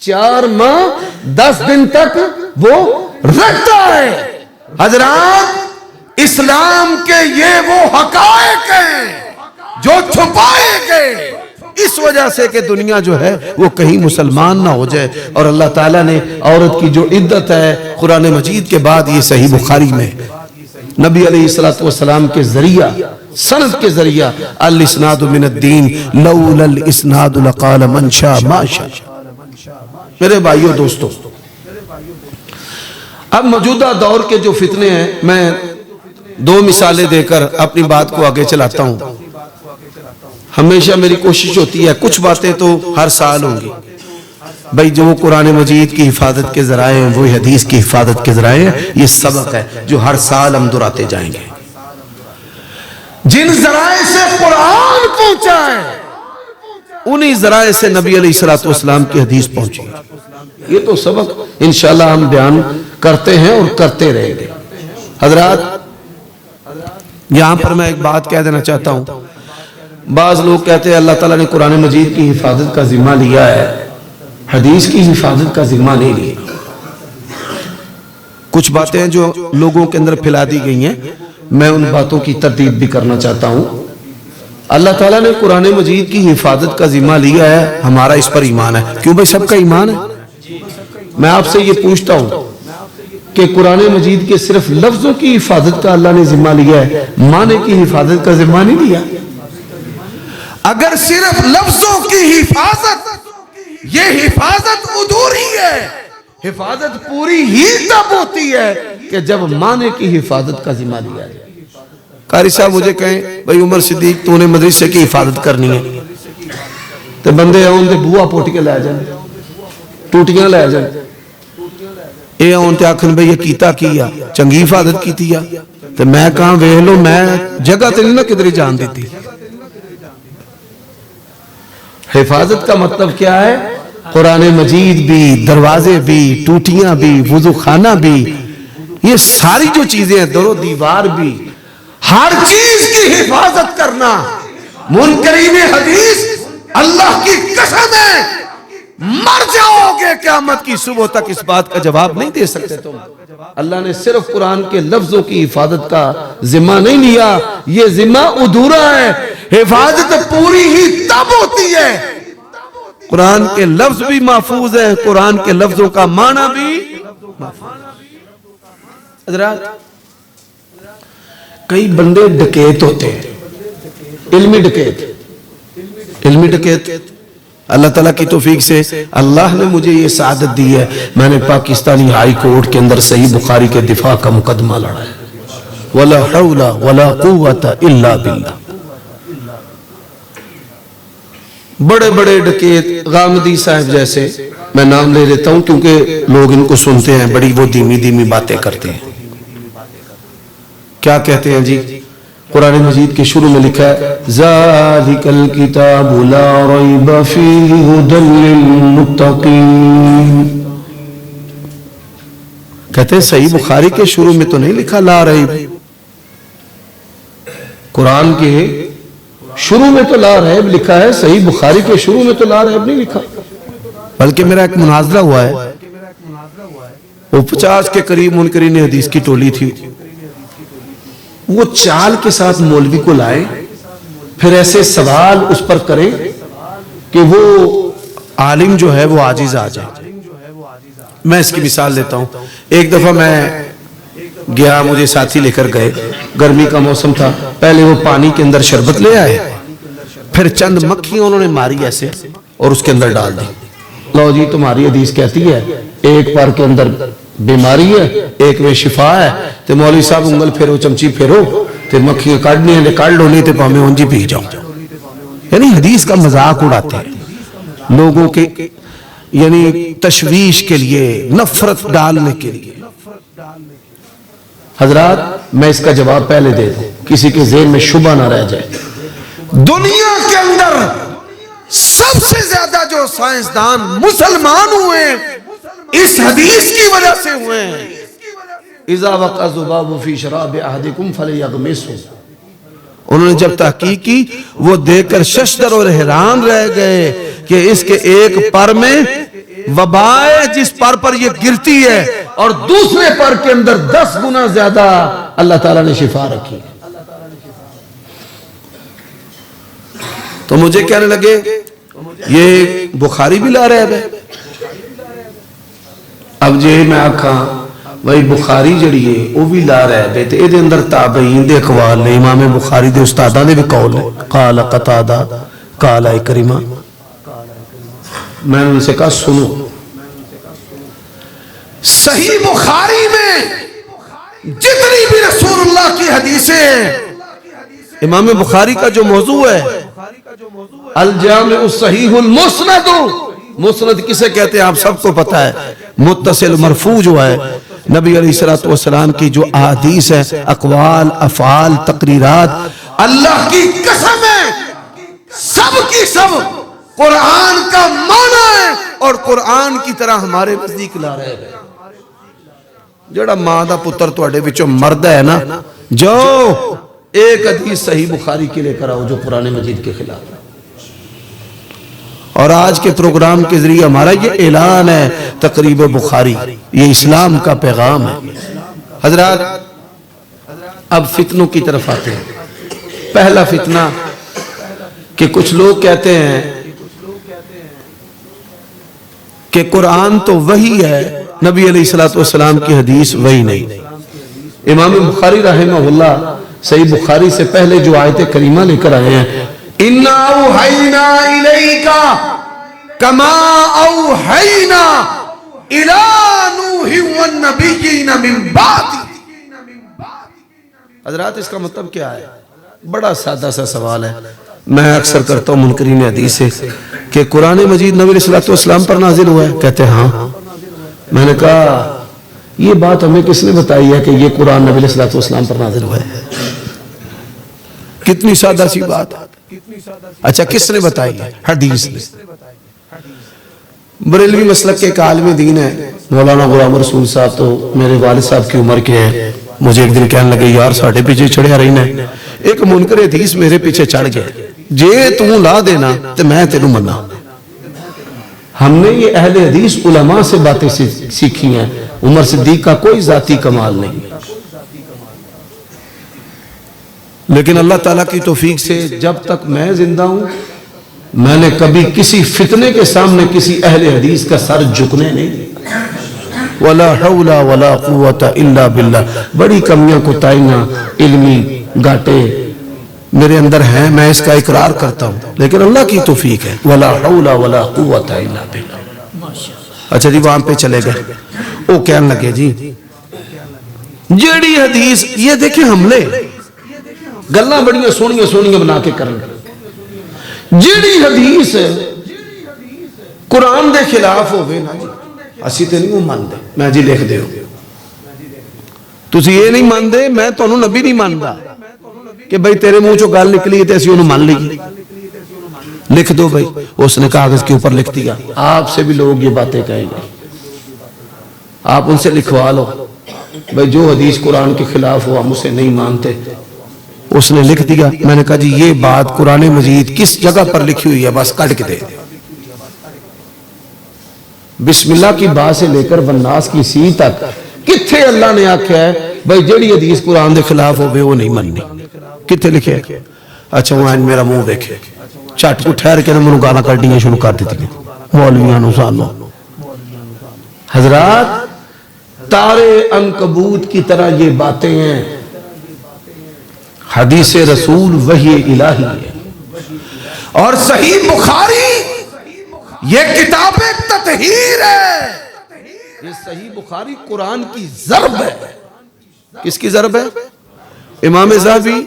4 ماہ 10 دن تک وہ رہتا ہے۔ حضرات، اسلام کے یہ وہ حقائق ہیں جو چھپائے گئے اس وجہ سے کہ دنیا جو ہے وہ کہیں مسلمان نہ ہو جائے۔ اور اللہ تعالیٰ نے عورت کی جو عدت ہے قرآن مجید کے بعد یہ صحیح بخاری میں نبی علیہ السلام کے ذریعہ سند کے ذریعہ الاسناد من الدین لولا الاسناد لقال من شاء ما شاء۔ میرے بھائیو دوستو، اب موجودہ دور کے جو فتنے ہیں، میں 2 مثالیں دے کر اپنی بات کو آگے چلاتا ہوں۔ ہمیشہ میری کوشش ہوتی ہے، کچھ باتیں تو ہر سال ہوں گی بھائی، جو قرآن مجید کی حفاظت کے ذرائع ہیں، وہ حدیث کی حفاظت کے ذرائع ہیں، یہ سبق ہے جو ہر سال ہم دہراتے جائیں گے۔ جن ذرائع سے قرآن پہنچا ہے انہی ذرائع سے نبی علیہ السلام کی حدیث پہنچی، یہ تو سبق انشاءاللہ ہم بیان کرتے ہیں اور کرتے رہیں گے۔ حضرات، یہاں پر میں ایک بات کہہ دینا چاہتا ہوں۔ بعض لوگ کہتے ہیں اللہ تعالیٰ نے قرآن مجید کی حفاظت کا ذمہ لیا ہے، حدیث کی حفاظت کا ذمہ نہیں لیا۔ کچھ باتیں ہیں جو لوگوں کے اندر پھیلا دی گئی ہیں، میں ان باتوں کی تردید بھی کرنا چاہتا ہوں۔ اللہ تعالیٰ نے قرآن مجید کی حفاظت کا ذمہ لیا ہے، ہمارا اس پر ایمان ہے۔ کیوں بھائی، سب کا ایمان ہے؟ میں آپ سے یہ پوچھتا ہوں کہ قرآن مجید کے صرف لفظوں کی حفاظت کا اللہ نے ذمہ لیا ہے، معنی کی حفاظت کا ذمہ نہیں لیا؟ اگر صرف لفظوں کی حفاظت، یہ حفاظت ادھوری ہے۔ حفاظت پوری ہی تب ہوتی ہے کہ جب معنی کی حفاظت کا ذمہ لیا جائے۔ قاری صاحب مجھے کہیں بھائی عمر صدیق تو نے مدرسے کی حفاظت کرنی ہے، تو بندے آن دے بوہ پوٹ کے لے جائیں، ٹوٹیاں لے جائیں، اے آن تے آکھن بھئی یہ کیتا کیا چنگی حفاظت کیتی ہے، تو میں کہاں ویہ لو میں جگہ تے نہیں نہ کدھری جان دیتی۔ حفاظت کا مطلب کیا ہے؟ قرآن مجید بھی، دروازے بھی، ٹوٹیاں بھی، وضو خانہ بھی، یہ ساری جو چیزیں ہیں، در و دیوار بھی، ہر چیز کی حفاظت کرنا۔ منکرین حدیث اللہ کی قسم ہے مر جاؤ گے قیامت کی صبح تک اس بات کا جواب نہیں دے سکتے تم۔ اللہ نے صرف قرآن کے لفظوں کی حفاظت کا ذمہ نہیں لیا، یہ ذمہ ادھورا ہے۔ حفاظت پوری ہی تب ہوتی ہے قرآن کے لفظ بھی محفوظ ہیں، قرآن کے لفظوں کا معنی بھی محفوظ۔ حضرات، کئی بندے ڈکیت ہوتے ہیں، علمی ڈکیت۔ اللہ تعالیٰ کی توفیق سے اللہ نے مجھے یہ سعادت دی ہے، میں نے پاکستانی ہائی کورٹ کے اندر صحیح بخاری کے دفاع کا مقدمہ لڑا ہے۔ وَلَا حَوْلَ وَلَا قُوَّةَ إِلَّا بِاللَّهِ۔ بڑے بڑے ڈکیت، غامدی صاحب جیسے، میں نام لے لیتا ہوں کیونکہ لوگ ان کو سنتے ہیں، بڑی وہ دھیمی دھیمی باتیں کرتے ہیں۔ کیا کہتے ہیں جی؟ قرآن مجید کے شروع میں لکھا ہے ذَلِكَ الْكِتَابُ لَا رَيْبَ فِيهِ هُدًى لِّلْمُتَّقِينَ۔ کہتے ہیں صحیح بخاری کے شروع میں تو نہیں لکھا لا ریب، قرآن کے شروع میں تو لا ریب لکھا ہے، صحیح بخاری کے شروع میں تو لا ریب نہیں لکھا۔ بلکہ میرا ایک مناظرہ ہوا ہے، وہ 50 کے قریب منکرین حدیث کی ٹولی تھی، وہ چال کے ساتھ مولوی کو لائے، پھر ایسے سوال اس پر کریں کہ وہ عالم جو ہے وہ عاجز آ جائے۔ میں اس کی مثال دیتا ہوں۔ ایک دفعہ میں گیا، مجھے ساتھی لے کر گئے، گرمی کا موسم تھا، پہلے وہ پانی کے اندر شربت لے آئے، پھر چند مکھیاں انہوں نے ماری ایسے اور اس کے اندر ڈال دی۔ لو جی تمہاری حدیث کہتی ہے ایک پار کے اندر بیماری ہے، ایک میں شفا ہے، تو مولوی صاحب انگل پھیرو، چمچی پھیرو، تو مکھیاں کاٹنی ہیں، کاٹ لو نہیں تو پامے ہونجی پی جاؤں۔ یعنی حدیث کا مذاق اڑاتے ہیں لوگوں کے، یعنی تشویش کے لیے، نفرت ڈالنے کے لیے۔ حضرات، میں اس کا جواب پہلے دے دوں، کسی کے ذہن میں شبہ نہ رہ جائے۔ دنیا کے اندر سب سے زیادہ جو سائنسدان مسلمان ہوئے اس حدیث کی وجہ سے ہوئے ہیں. اذا وقع الذباب فی شراب احدکم فلیغمسه. انہوں نے جب تحقیق کی وہ دیکھ کر ششدر اور حیران رہ گئے کہ اس کے ایک پر میں وبا ہے جس پر پر یہ گرتی ہے اور دوسرے پر کے اندر 10 گنا زیادہ اللہ تعالیٰ نے شفا رکھی. تو مجھے کہنے لگے یہ بخاری بھی لا رہے ہیں. اب جی میں آکھاں وہی بخاری جڑی ہے وہ بھی لا رہے ہیں تے ایدے اندر تابعین دے اقوال نے, امام بخاری دے استاداں دے بھی قول ہے. قال قتادہ قال اکرمہ. میں نے ان سے کہا سنو, صحیح بخاری میں جتنی بھی رسول اللہ کی حدیثیں ہیں, امام بخاری کا جو موضوع ہے الجامع الصحیح المسند. مسند کسے کہتے ہیں آپ سب کو پتا ہے. متصل مرفوع جو ہے نبی علیہ السلام کی جو احادیث ہے, اقوال افعال تقریرات, اللہ کی قسم ہے سب کی سب قرآن کا معنی ہے اور قرآن کی طرح ہمارے نزدیک لا رہے ہیں. جڑا ماں دا پتر تواڈے وچوں مرد ہے نا, جو ایک حدیث صحیح بخاری کے لے کر آؤ جو قرآن مجید کے خلاف ہے. اور آج کے پروگرام کے ذریعے ہمارا یہ اعلان ہے تقریب بخاری, یہ اسلام کا پیغام ہے. حضرات اب فتنوں کی طرف آتے ہیں. پہلا فتنہ کہ کچھ لوگ کہتے ہیں کہ قرآن تو وحی ہے, نبی علیہ السلام کی حدیث وحی نہیں. امام بخاری رحمہ اللہ صحیح بخاری سے پہلے جو آیت کریمہ لے کر آئے ہیں, اِنَّا أَوْحَيْنَا إِلَيْكَ كَمَا أَوْحَيْنَا إِلَىٰ نُوحٍ وَالنَّبِيِّينَ مِن بَعْدِهِ. حضرات اس کا مطلب کیا ہے؟ بڑا سادہ سا سوال ہے. میں اکثر کرتا ہوں منکرین حدیث سے کہ قرآن مجید نبی علیہ السلام پر نازل ہوا ہے, کہتے ہیں ہاں. میں نے کہا یہ بات ہمیں کس نے بتائی ہے کہ یہ قرآن نبی علیہ السلام پر نازل ہوا ہے؟ کتنی سادہ سی بات. اچھا کس نے بتائی ہے؟ حدیث نے. بریلوی مسلک کے ایک عالم دین ہے مولانا غلام رسول صاحب, تو میرے والد صاحب کی عمر کے ہیں. مجھے ایک دن کہنے لگے یار ساڑھے پیچھے چڑھے آ رہی نا, ایک منکر حدیث میرے پیچھے چڑھ گئے, جے توں لا دینا تو میں تینوں منا. ہم نے یہ اہل حدیث علماء سے باتیں سیکھی ہیں, عمر صدیق کا کوئی ذاتی کمال نہیں. لیکن اللہ تعالیٰ کی توفیق سے جب تک میں زندہ ہوں میں نے کبھی کسی فتنے کے سامنے کسی اہل حدیث کا سر جھکنے نہیں دیا. وَلَا حَوْلَ وَلَا قُوَّةَ إِلَّا بِاللَّهِ. بڑی کمیاں کوتاہیاں علمی گاٹے میرے اندر ہیں, میں اس کا اقرار کرتا ہوں, لیکن اللہ کی توفیق ہے. وَلَا حَوْلَ وَلَا قُوَّةَ إِلَّا بِاللَّهِ. اچھا جی وہاں پہ چلے گئے. وہ کہنے لگے جی جیڑی حدیث, یہ دیکھیں حملے گلاں بڑیاں سونیاں سونیاں بنا کے کرنے, جیڑی حدیث قرآن دے خلاف ہوئے نا جی اسی تے نہیں وہ مان دے. میں جی لکھ دے ہو تسی یہ نہیں مان دے, میں تو انہوں نبی نہیں ماندا کہ بھئی تیرے منہ چو گال نکلی ہے اسی انہوں مان لی. لکھ دو بھئی. اس نے کاغذ کے اوپر لکھ دیا. آپ سے بھی لوگ یہ باتیں کہیں گے, آپ ان سے لکھوا لو بھئی جو حدیث قرآن کے خلاف ہو ہم اسے نہیں مانتے. اس نے لکھ دیا. میں نے کہا جی یہ بات قرآن مجید کس جگہ پر لکھی ہوئی ہے بس کٹ کے دے. بسم اللہ کی با سے لے کر والناس کی سی تک کتھے اللہ نے آکھیا ہے بھئی جڑی حدیث قرآن دے خلاف ہوئے وہ نہیں مننی؟ کتھے لکھے ہے؟ اچھا وہ میرا منہ دیکھے چٹ کو ٹھہر کے منو گانا کڈنیاں شروع کر دیتی مولویاں نو سانو. حضرات تارے عنکبوت کی طرح یہ باتیں ہیں. حدیث رسول وحی الہی ہے, اور صحیح بخاری یہ کتاب تطہیر ہے. یہ صحیح بخاری قرآن کی ضرب ہے. کس کی ضرب ہے؟ امام ذہبی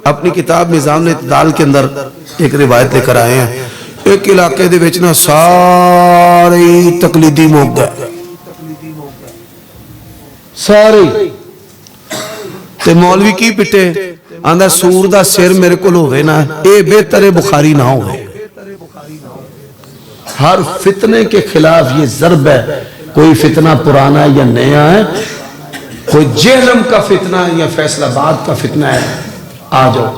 اپنی کتاب نظام الاعتدال کے اندر ایک روایت لے کر آئے ہیں. ایک علاقے دے وچ نا سارے تقلیدی موگ گئے, سارے تے مولوی کی پٹے آندہ سور دا سر میرے کو ہوئے نا اے بہتر بخاری نہ ہوئے. ہر فتنے کے خلاف یہ ضرب ہے. کوئی فتنہ پرانا یا نیا ہے, کوئی جہلم کا فتنہ یا فیصل آباد کا فتنہ ہے, آ جاؤ.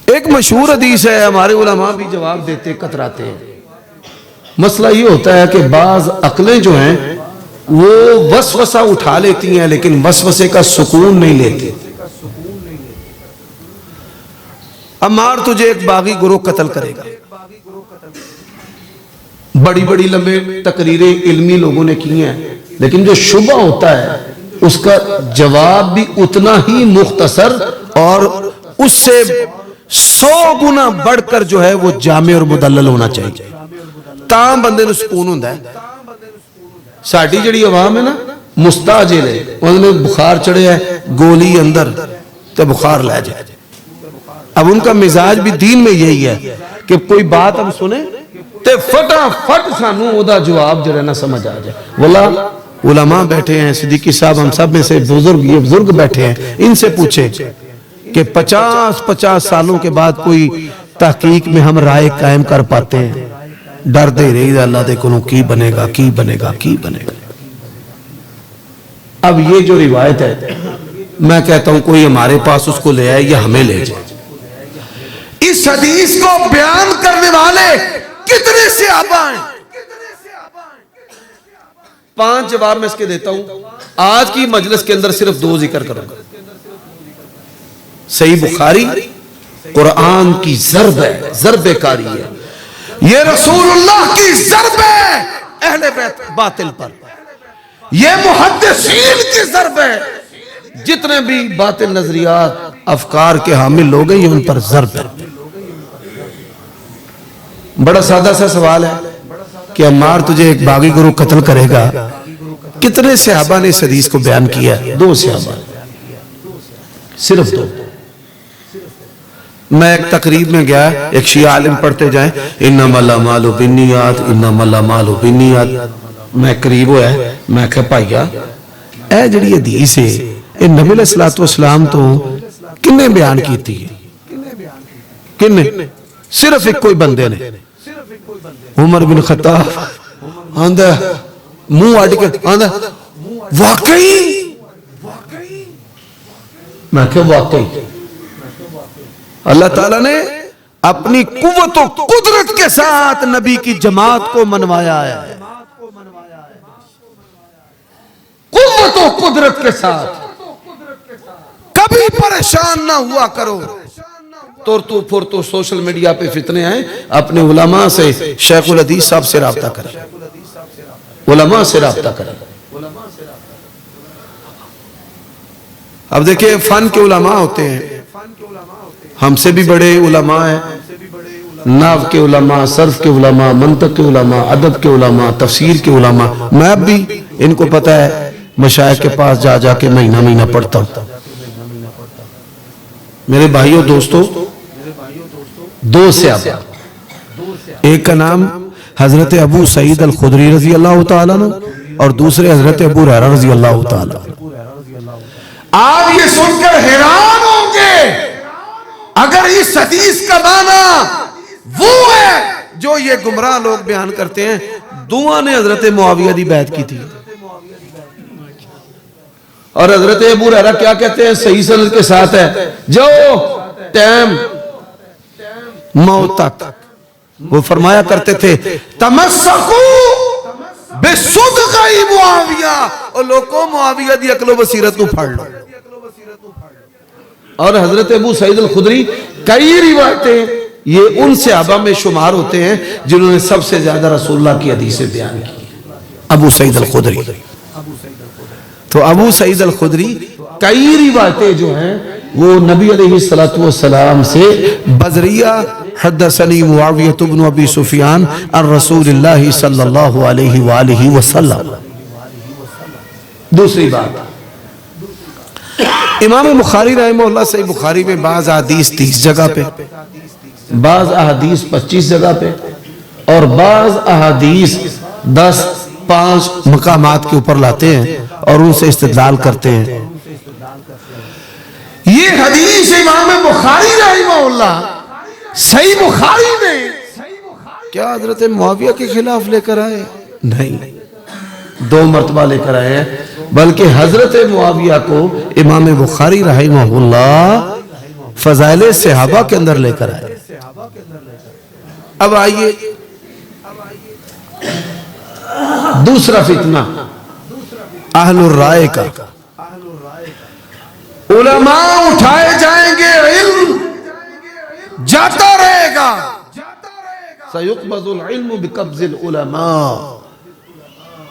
ایک مشہور حدیث ہے, ہمارے علماء بھی جواب دیتے کتراتے ہیں. مسئلہ یہ ہوتا ہے کہ بعض عقلیں جو ہیں وہ وسوسہ اٹھا لیتی ہیں لیکن وسوسے کا سکون نہیں لیتی. عمار تجھے ایک باغی گروہ قتل کرے گا. بڑی بڑی لمبے تقریریں علمی لوگوں نے کی ہیں, لیکن جو شبہ ہوتا ہے اس کا جواب بھی اتنا ہی مختصر اور اس سے 100 گنا بڑھ کر جو ہے وہ جامع اور مدلل ہونا چاہیے. تاں بندے نو سکون ہوندہ ہے. ساڑھی جڑی عوام ہے نا مستعجل ہے, انہوں نے بخار چڑھے ہے گولی اندر تو بخار لے جائے. اب ان کا مزاج بھی دین میں یہی ہے کہ کوئی بات ہم سنیں تے فٹا فٹ سانوں او دا جواب جو رہنا سمجھ آ جائے. واللہ علماء بیٹھے ہیں, صدیقی صاحب ہم سب میں سے یہ بزرگ بیٹھے ہیں, ان سے پوچھیں کہ 50 سالوں کے بعد کوئی تحقیق میں ہم رائے قائم کر پاتے ہیں. ڈر دے رہی ہے اللہ دے کنوں کی بنے گا کی بنے گا کی بنے گا. اب یہ جو روایت ہے میں کہتا ہوں کوئی ہمارے پاس اس کو لے آئے یا ہمیں لے جائے. اس حدیث کو بیان کرنے والے کتنے صحابہ ہیں؟ 5 جواب میں اس کے دیتا ہوں. آج کی مجلس کے اندر صرف 2 ذکر کروں گا. صحیح بخاری قرآن کی ضرب ہے, ضرب کاری ہے. یہ رسول اللہ کی ضرب ہے اہل بیت باطل پر. یہ محدثین کی ضرب ہے. جتنے بھی باطل نظریات افکار کے حامل لوگ ہیں یہ ان پر ضرب ہے. بڑا سادہ سا سوال ہے کہ عمار تجھے ایک باغی گروہ قتل کرے گا. کتنے صحابہ نے اس حدیث کو بیان کیا؟ 2 صحابہ, صرف 2. میں ایک تقریب میں گیا, ایک شیعہ عالم پڑھتے جائیں انما الاعمال بالنیات انما الاعمال بالنیات. میں قریب ہوا ہے, میں کہا پائیا اے جڑی حدیث ہے اے نبی علیہ السلام تو کنے بیان کی تھی؟ کنے؟ صرف ایک کوئی بندے نے, عمر بن خطاب. آندہ منہ اڑ کے آندہ واقعی. میں کہا واقعی اللہ تعالیٰ نے اپنی قوت و قدرت کے ساتھ نبی کی جماعت کو منوایا ہے. قوت و قدرت کے ساتھ کبھی پریشان نہ ہوا کرو. تو سوشل میڈیا پہ فتنے ہیں, اپنے علماء سے شیخ الحدیث صاحب سے رابطہ کریں, علماء سے رابطہ کریں. اب دیکھیں فن کے علماء ہوتے ہیں, ہم سے بھی بڑے علماء ہیں, نحو کے علماء, صرف کے علماء, منطق کے علماء, ادب کے علماء, تفسیر کے علماء. میں اب بھی ان کو پتہ ہے مشائخ کے پاس جا جا کے مہینہ پڑھتا ہوں. میرے بھائیوں دوستوں, 2 صحابہ, ایک کا نام حضرت ابو سعید الخدری رضی اللہ تعالیٰ عنہ اور دوسرے حضرت ابو ہریرہ رضی اللہ تعالیٰ عنہ. آپ یہ سن کر حیران ہوں گے اگر اس حدیث کا معنی وہ ہے جو یہ گمراہ لوگ بیان کرتے ہیں. دعا نے حضرت معاویہ دی بیعت کی تھی, اور حضرت ابو ہریرہ کیا کہتے ہیں صحیح سند کے ساتھ ہے جو ٹائم موت تک وہ فرمایا کرتے تھے تمسکو بصدق معاویہ, اور لوگوں معاویہ دی عقل و بصیرت کو پڑھ لو. اور حضرت ابو سعید الخدری کئی روایتیں یہ ان صحابہ میں شمار ہوتے ہیں جنہوں نے سب سے زیادہ رسول اللہ کی حدیثیں بیان کی. ابو سعید الخدری, تو ابو سعید الخدری کئی روایتیں جو ہیں وہ نبی علیہ السلام سے بذریعہ حدثنی معاویہ بن ابی سفیان عن رسول اللہ صلی اللہ علیہ وآلہ وسلم. دوسری بات, امام بخاری رحمہ اللہ صحیح بخاری میں بعض احادیث 30 جگہ پہ, بعض احادیث 25 جگہ پہ, اور بعض احادیث 10-5 مقامات کے اوپر لاتے ہیں اور ان سے استدلال کرتے ہیں. یہ حدیث امام بخاری رحمہ اللہ صحیح بخاری میں کیا حضرت معاویہ کے خلاف لے کر آئے؟ نہیں، 2 مرتبہ لے کر آئے ہیں، بلکہ حضرت معاویہ کو امام بخاری رحمہ اللہ فضائل صحابہ کے اندر لے کر آئے۔ اب آئیے دوسرا فتنہ اہل الرائے کا۔ علماء اٹھائے جائیں گے، علم جاتا رہے گا، سَيُقْبَضُ الْعِلْمُ بِقَبْضِ الْعُلَمَاءِ۔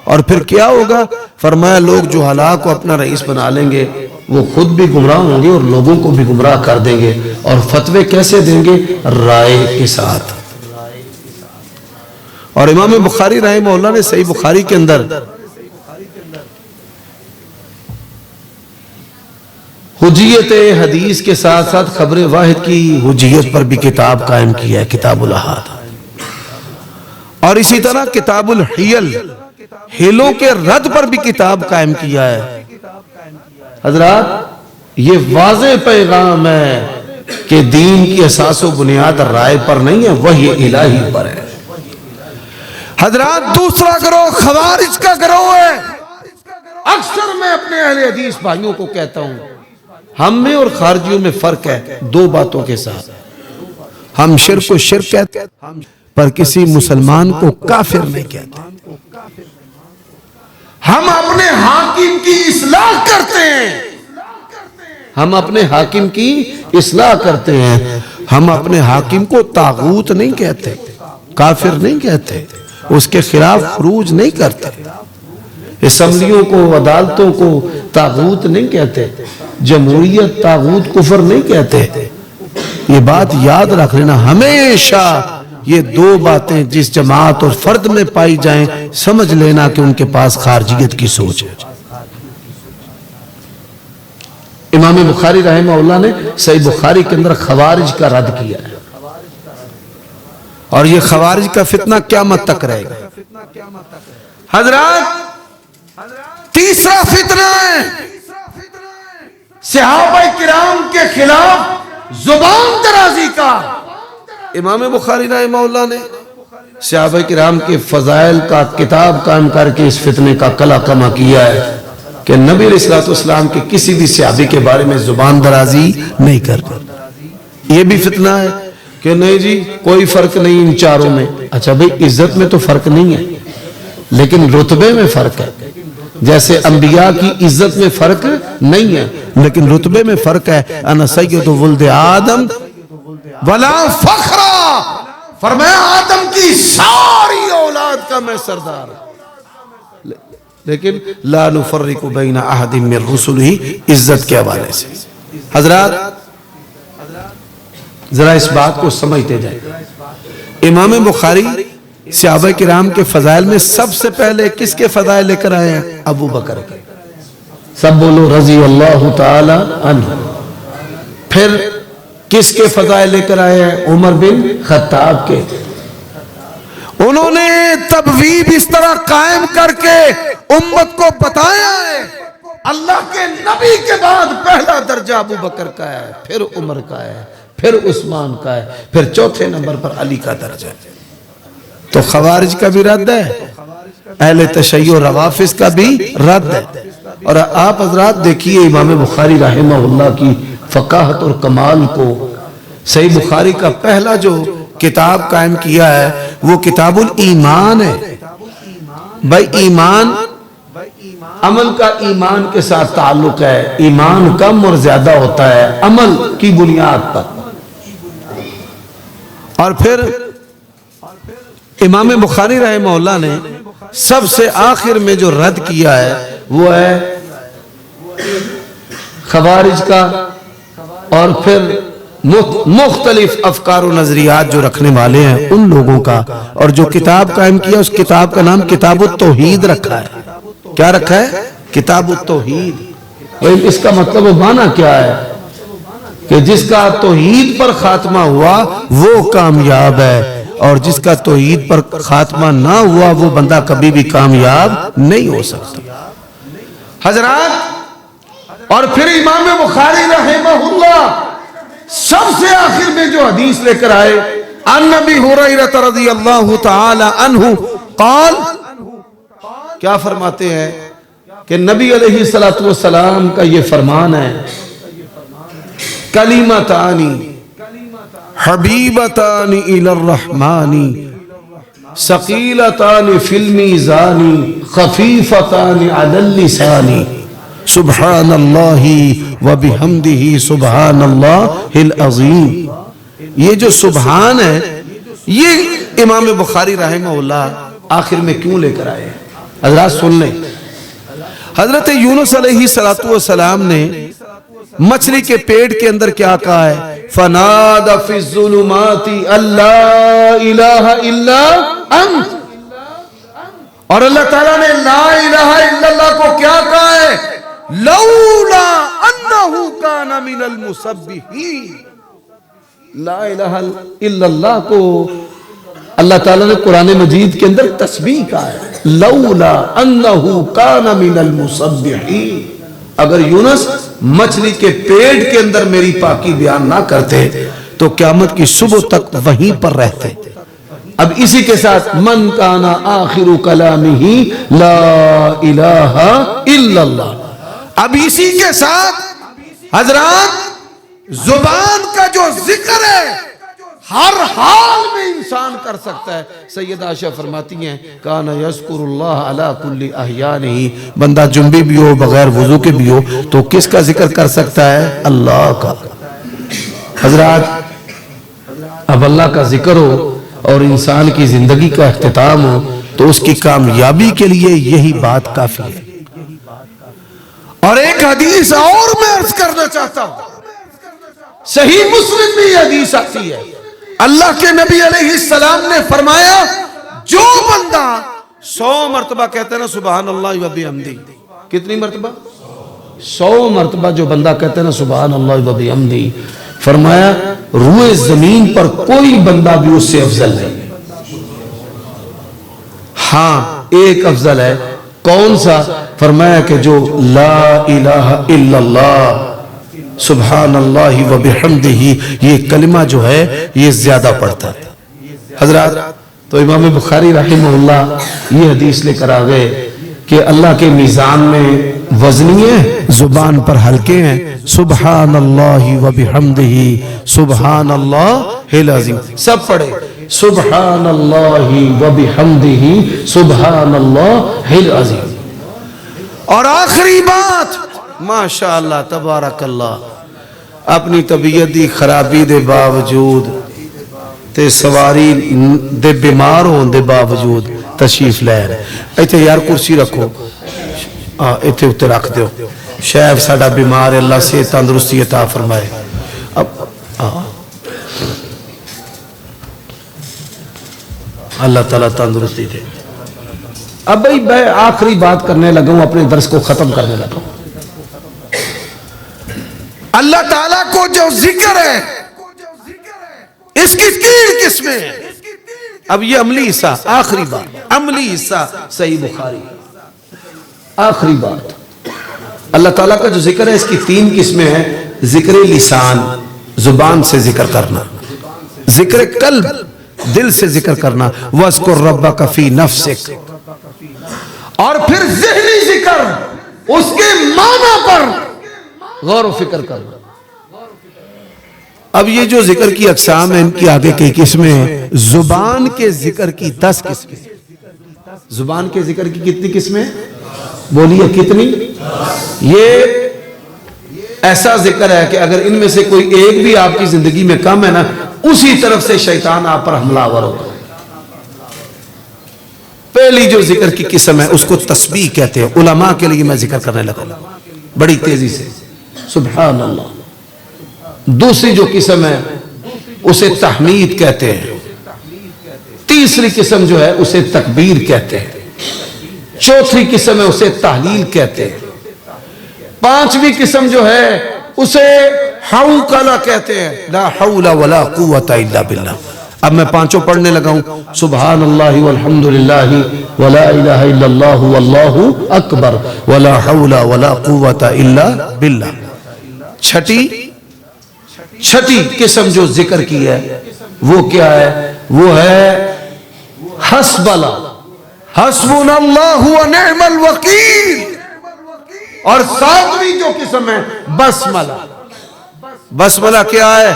اور پھر کیا ہوگا؟ فرمایا لوگ جو جہلاء کو اپنا رئیس بنا لیں گے وہ خود بھی گمراہ ہوں گے اور لوگوں کو بھی گمراہ کر دیں گے۔ اور فتوے کیسے دیں گے؟ رائے کے ساتھ۔ اور امام بخاری رحمہ اللہ نے صحیح بخاری کے اندر حجیت حدیث کے ساتھ ساتھ خبر واحد کی حجیت پر بھی کتاب قائم کیا ہے، کتاب الاحاد۔ اور اسی طرح کتاب الحیل، ہیلوں کے رد پر بھی کتاب قائم کیا ہے۔ حضرات یہ واضح پیغام ہے کہ دین کی اساس و بنیاد رائے پر نہیں ہے، وحی الہی پر ہے۔ حضرات دوسرا گروہ خوارج کا گروہ ہے۔ اکثر میں اپنے اہل حدیث بھائیوں کو کہتا ہوں ہم میں اور خارجیوں میں فرق ہے 2 باتوں کے ساتھ۔ ہم شرک و شرک کہتے ہیں پر کسی مسلمان کو کافر نہیں کہتے۔ ہم اپنے حاکم کی اصلاح کرتے ہیں، ہم اپنے حاکم کی اصلاح کرتے ہیں، ہم اپنے حاکم کو طاغوت نہیں کہتے، کافر نہیں کہتے، اس کے خلاف خروج نہیں کرتے، اسمبلیوں کو عدالتوں کو طاغوت نہیں کہتے، جمہوریت طاغوت کفر نہیں کہتے۔ یہ بات یاد رکھ لینا ہمیشہ۔ یہ 2 باتیں جس جماعت اور فرد میں پائی جائیں سمجھ لینا کہ ان کے پاس خارجیت کی سوچ ہے۔ امام بخاری رحمہ اللہ نے صحیح بخاری کے اندر خوارج کا رد کیا ہے، اور یہ خوارج کا فتنہ قیامت تک رہے گا۔ حضرات تیسرا فتنہ ہے صحابہ کرام کے خلاف زبان درازی کا۔ امام بخاری رحمہ اللہ نے صحابہ کرام کے فضائل کا کتاب قائم کر کے اس فتنے کا کلا کما کیا ہے کہ نبی علیہ السلام کے کسی بھی صحابی کے بارے میں زبان درازی نہیں کرتے۔ یہ بھی فتنہ ہے کہ نہیں جی کوئی فرق نہیں ان چاروں میں۔ اچھا بھئی عزت میں تو فرق نہیں ہے لیکن رتبے میں فرق ہے۔ جیسے انبیاء کی عزت میں فرق نہیں ہے لیکن رتبے میں فرق ہے۔ انا سید ولد آدم ولا فخرا، فرمایا آدم کی ساری اولاد کا میں سردار ہوں، لیکن لا نفرق بین احد من رسلہ، عزت کے حوالے سے۔ حضرات ذرا اس بات کو سمجھتے جائیں۔ امام بخاری صحابہ کرام کے فضائل میں سب سے پہلے کس کے فضائل لے کر آئے ہیں؟ ابو بکر کے۔ سب بولو رضی اللہ تعالی عنہ۔ پھر کس کے فضائل لے کر آئے ہیں؟ عمر بن خطاب کے۔ انہوں نے تبویب اس طرح قائم کر کے امت کو بتایا ہے اللہ کے نبی کے بعد پہلا درجہ ابو بکر کا ہے، پھر عمر کا ہے، پھر عثمان کا ہے، پھر چوتھے نمبر پر علی کا درجہ ہے۔ تو خوارج کا بھی رد ہے، اہل تشیع روافض کا بھی رد ہے۔ اور آپ حضرات دیکھیے امام بخاری رحمہ اللہ کی فقاہت اور کمال کو۔ صحیح بخاری کا پہلا جو کتاب قائم کیا ہے وہ کتاب الایمان ہے۔ بھائی ایمان، عمل کا ایمان کے ساتھ تعلق ہے، ایمان کم اور زیادہ ہوتا ہے عمل کی بنیاد پر۔ اور پھر امام بخاری رحمہ اللہ نے سب سے آخر میں جو رد کیا ہے وہ ہے خوارج کا، اور پھر مختلف افکار و نظریات جو رکھنے والے ہیں ان لوگوں کا۔ اور جو کتاب قائم کیا اس کتاب کا نام کتاب التوحید رکھا ہے۔ کیا رکھا ہے؟ کتاب التوحید۔ اس کا مطلب و معنی کیا ہے کہ جس کا توحید پر خاتمہ ہوا وہ کامیاب ہے، اور جس کا توحید پر خاتمہ نہ ہوا وہ بندہ کبھی بھی کامیاب نہیں ہو سکتا۔ حضرات اور پھر امام بخاری رحمہ اللہ سب سے آخر میں جو حدیث لے کر آئے، عن ابی ہریرہ رضی اللہ تعالی عنہ قال، کیا فرماتے ہیں کہ نبی علیہ السلام کا یہ فرمان ہے، کلمتان حبیبتان الی الرحمن ثقیلتان فی المیزان خفیفتان علی اللسان سبحان اللہ وبحمدہ سبحان اللہ العظیم۔ یہ جو سبحان ہے، یہ امام بخاری رحمہ اللہ آخر میں کیوں لے کر آئے؟ حضرات سن لیں، حضرت یونس علیہ السلام نے مچھلی کے پیٹ کے اندر کیا کہا ہے؟ فَنَادَ فِي الظُّلُمَاتِ اللَّا إِلَهَ إِلَّا أَنْتَ، اور اللہ تعالیٰ نے لا الہ الا اللہ کو کیا کہا ہے؟ لولا انہو کان من المسبحین۔ لا الہ الا اللہ کو اللہ تعالیٰ نے قرآن مجید کے اندر تسبیح کہا ہے، لولا انہو کان من المسبحین۔ اگر یونس مچھلی کے پیٹ کے اندر میری پاکی بیان نہ کرتے تو قیامت کی صبح تک وہیں پر رہتے۔ اب اسی کے ساتھ من کانا آخر کلامہ لا الہ الا اللہ، اب اسی کے ساتھ حضرات زبان کا جو ذکر ہے ہر حال میں انسان کر سکتا ہے۔ سیدہ عائشہ فرماتی ہیں کانا یذکر اللہ علی کل احیانہ، بندہ جنبی بھی ہو بغیر وضو کے بھی ہو تو کس کا ذکر کر سکتا ہے؟ اللہ کا۔ حضرات اب اللہ کا ذکر ہو اور انسان کی زندگی کا اختتام ہو تو اس کی کامیابی کے لیے یہی بات کافی ہے۔ اور ایک حدیث اور میں عرض کرنا چاہتا ہوں، صحیح مسلم میں یہ حدیث آتی ہے، اللہ کے نبی علیہ السلام نے فرمایا جو بندہ 100 مرتبہ کہتے ہیں نا سبحان اللہ و بحمدہ، کتنی مرتبہ؟ 100 مرتبہ جو بندہ کہتے ہیں نا سبحان اللہ و بحمدہ، فرمایا روئے زمین پر کوئی بندہ بھی اس سے افضل نہیں۔ ہاں ایک افضل ہے، کون سا؟ فرمایا کہ جو لا الہ الا اللہ سبحان اللہ و بحمدہ یہ کلمہ جو ہے یہ زیادہ پڑھتا ہے۔ حضرات تو امام بخاری رحمہ اللہ یہ حدیث لے کر آگئے کہ اللہ کے میزان میں وزنی ہے، زبان پر ہلکے ہیں، سبحان اللہ و بحمدہ سبحان اللہ العظیم۔ سب پڑھے سبحان اللہ و بحمدہ سبحان اللہ العظیم۔ اور آخری بات، ماشاءاللہ تبارک اللہ، اپنی طبیعت دی خرابی دے باوجود تے سواری دے بیمار ہون دے باوجود تشریف لے رہے، ایتھے یار کرسی رکھو، ایتھے اتے رکھ دیو، شیف ساڈا بیمار ہے، اللہ سے تندرستی عطا فرمائے۔ اب اللہ تعالیٰ تندرستی دے۔ اب بھائی میں آخری بات کرنے لگا ہوں، اپنے درس کو ختم کرنے لگا ہوں۔ اللہ تعالیٰ کو جو ذکر ہے اس کی 3 قسمیں ہیں۔ اب یہ عملی حصہ، آخری بات، عملی حصہ صحیح بخاری، آخری بات، اللہ تعالیٰ کا جو ذکر ہے اس کی 3 قسمیں ہیں۔ ذکر لسان، زبان سے ذکر کرنا، ذکر قلب، دل سے ذکر کرنا، وَاذْكُرْ رَبَّكَ فِي نَفْسِكَ، اور پھر ذہنی ذکر، اس کے معنی پر غور و فکر کرنا۔ اب یہ جو ذکر کی اقسام ہیں ان کی آگے کئی قسمیں ہیں۔ زبان کے ذکر کی 10 قسمیں، زبان کے ذکر کی کتنی قسمیں؟ بولیے کتنی؟ یہ ایسا ذکر ہے کہ اگر ان میں سے کوئی ایک بھی آپ کی زندگی میں کم ہے نا، اسی طرف سے شیطان آپ پر حملہ آور ہوگا۔ پہلی جو ذکر کی قسم ہے اس کو تسبیح کہتے ہیں، علماء کے لیے میں ذکر کرنے لگا بڑی تیزی سے، سبحان اللہ۔ دوسری جو قسم ہے اسے تحمید کہتے ہیں، تیسری قسم جو ہے اسے تکبیر کہتے ہیں، چوتھی قسم ہے اسے تحلیل کہتے ہیں، پانچویں قسم جو ہے اسے حوقلہ کہتے ہیں، لا حول ولا قوت الا باللہ۔ اب میں پانچوں پڑھنے لگا ہوں. سبحان اللہ والحمدللہ ولا الہ الا اللہ واللہ اکبر ولا حول ولا قوت الا باللہ. چھٹی قسم جو ذکر کی ہے وہ کیا ہے؟ وہ ہے حسب اللہ، حسبنا اللہ ونعم الوکیل. اور ساتویں جو قسم ہے بسملہ. بسملہ کیا ہے؟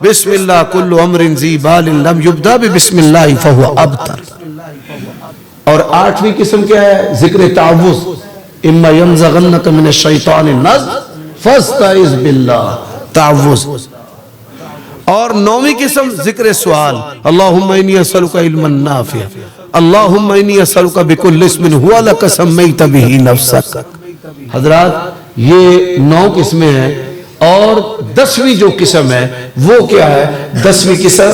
بسم اللہ کل امر ذی بال لم یبدا بسم اللہ فہو ابتر. اور آٹھویں قسم کیا ہے؟ ذکر تعوذ. اما ینزغنک من الشیطان النزغ فاستعذ باللہ، تعوذ. اور نویں قسم ذکر سوال. اللہم انی اسألک علما نافعا، اللہم انی اسألک بکل اسم ہوا لک سمیت بہ نفسک. حضرات یہ 9 قسمیں ہیں. اور 10ویں جو قسم ہے وہ کیا ہے؟ 10ویں قسم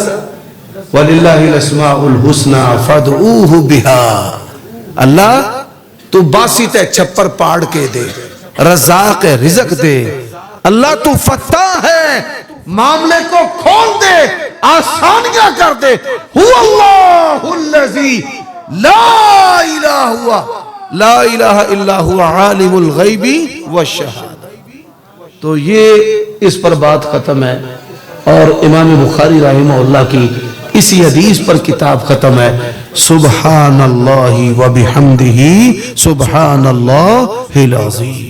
وَلِلَّهِ الْأَسْمَاءُ الْحُسْنَى فَادْعُوهُ بِهَا. اللہ تو باسط ہے، چھپر پاڑ کے دے، رزاق ہے، رزق دے. اللہ تو فتح ہے، معاملے کو کھول دے، آسانیاں کر دے. هُوَ اللَّهُ الَّذِي لَا إِلَهَ إِلَّا هُوَ عَالِمُ الْغَيْبِ وَالشَّهَادَةِ. تو یہ اس پر بات ختم ہے. اور امام بخاری رحمہ اللہ کی اسی حدیث پر کتاب ختم ہے. سبحان اللہ و بحمدہ سبحان اللہ العظیم.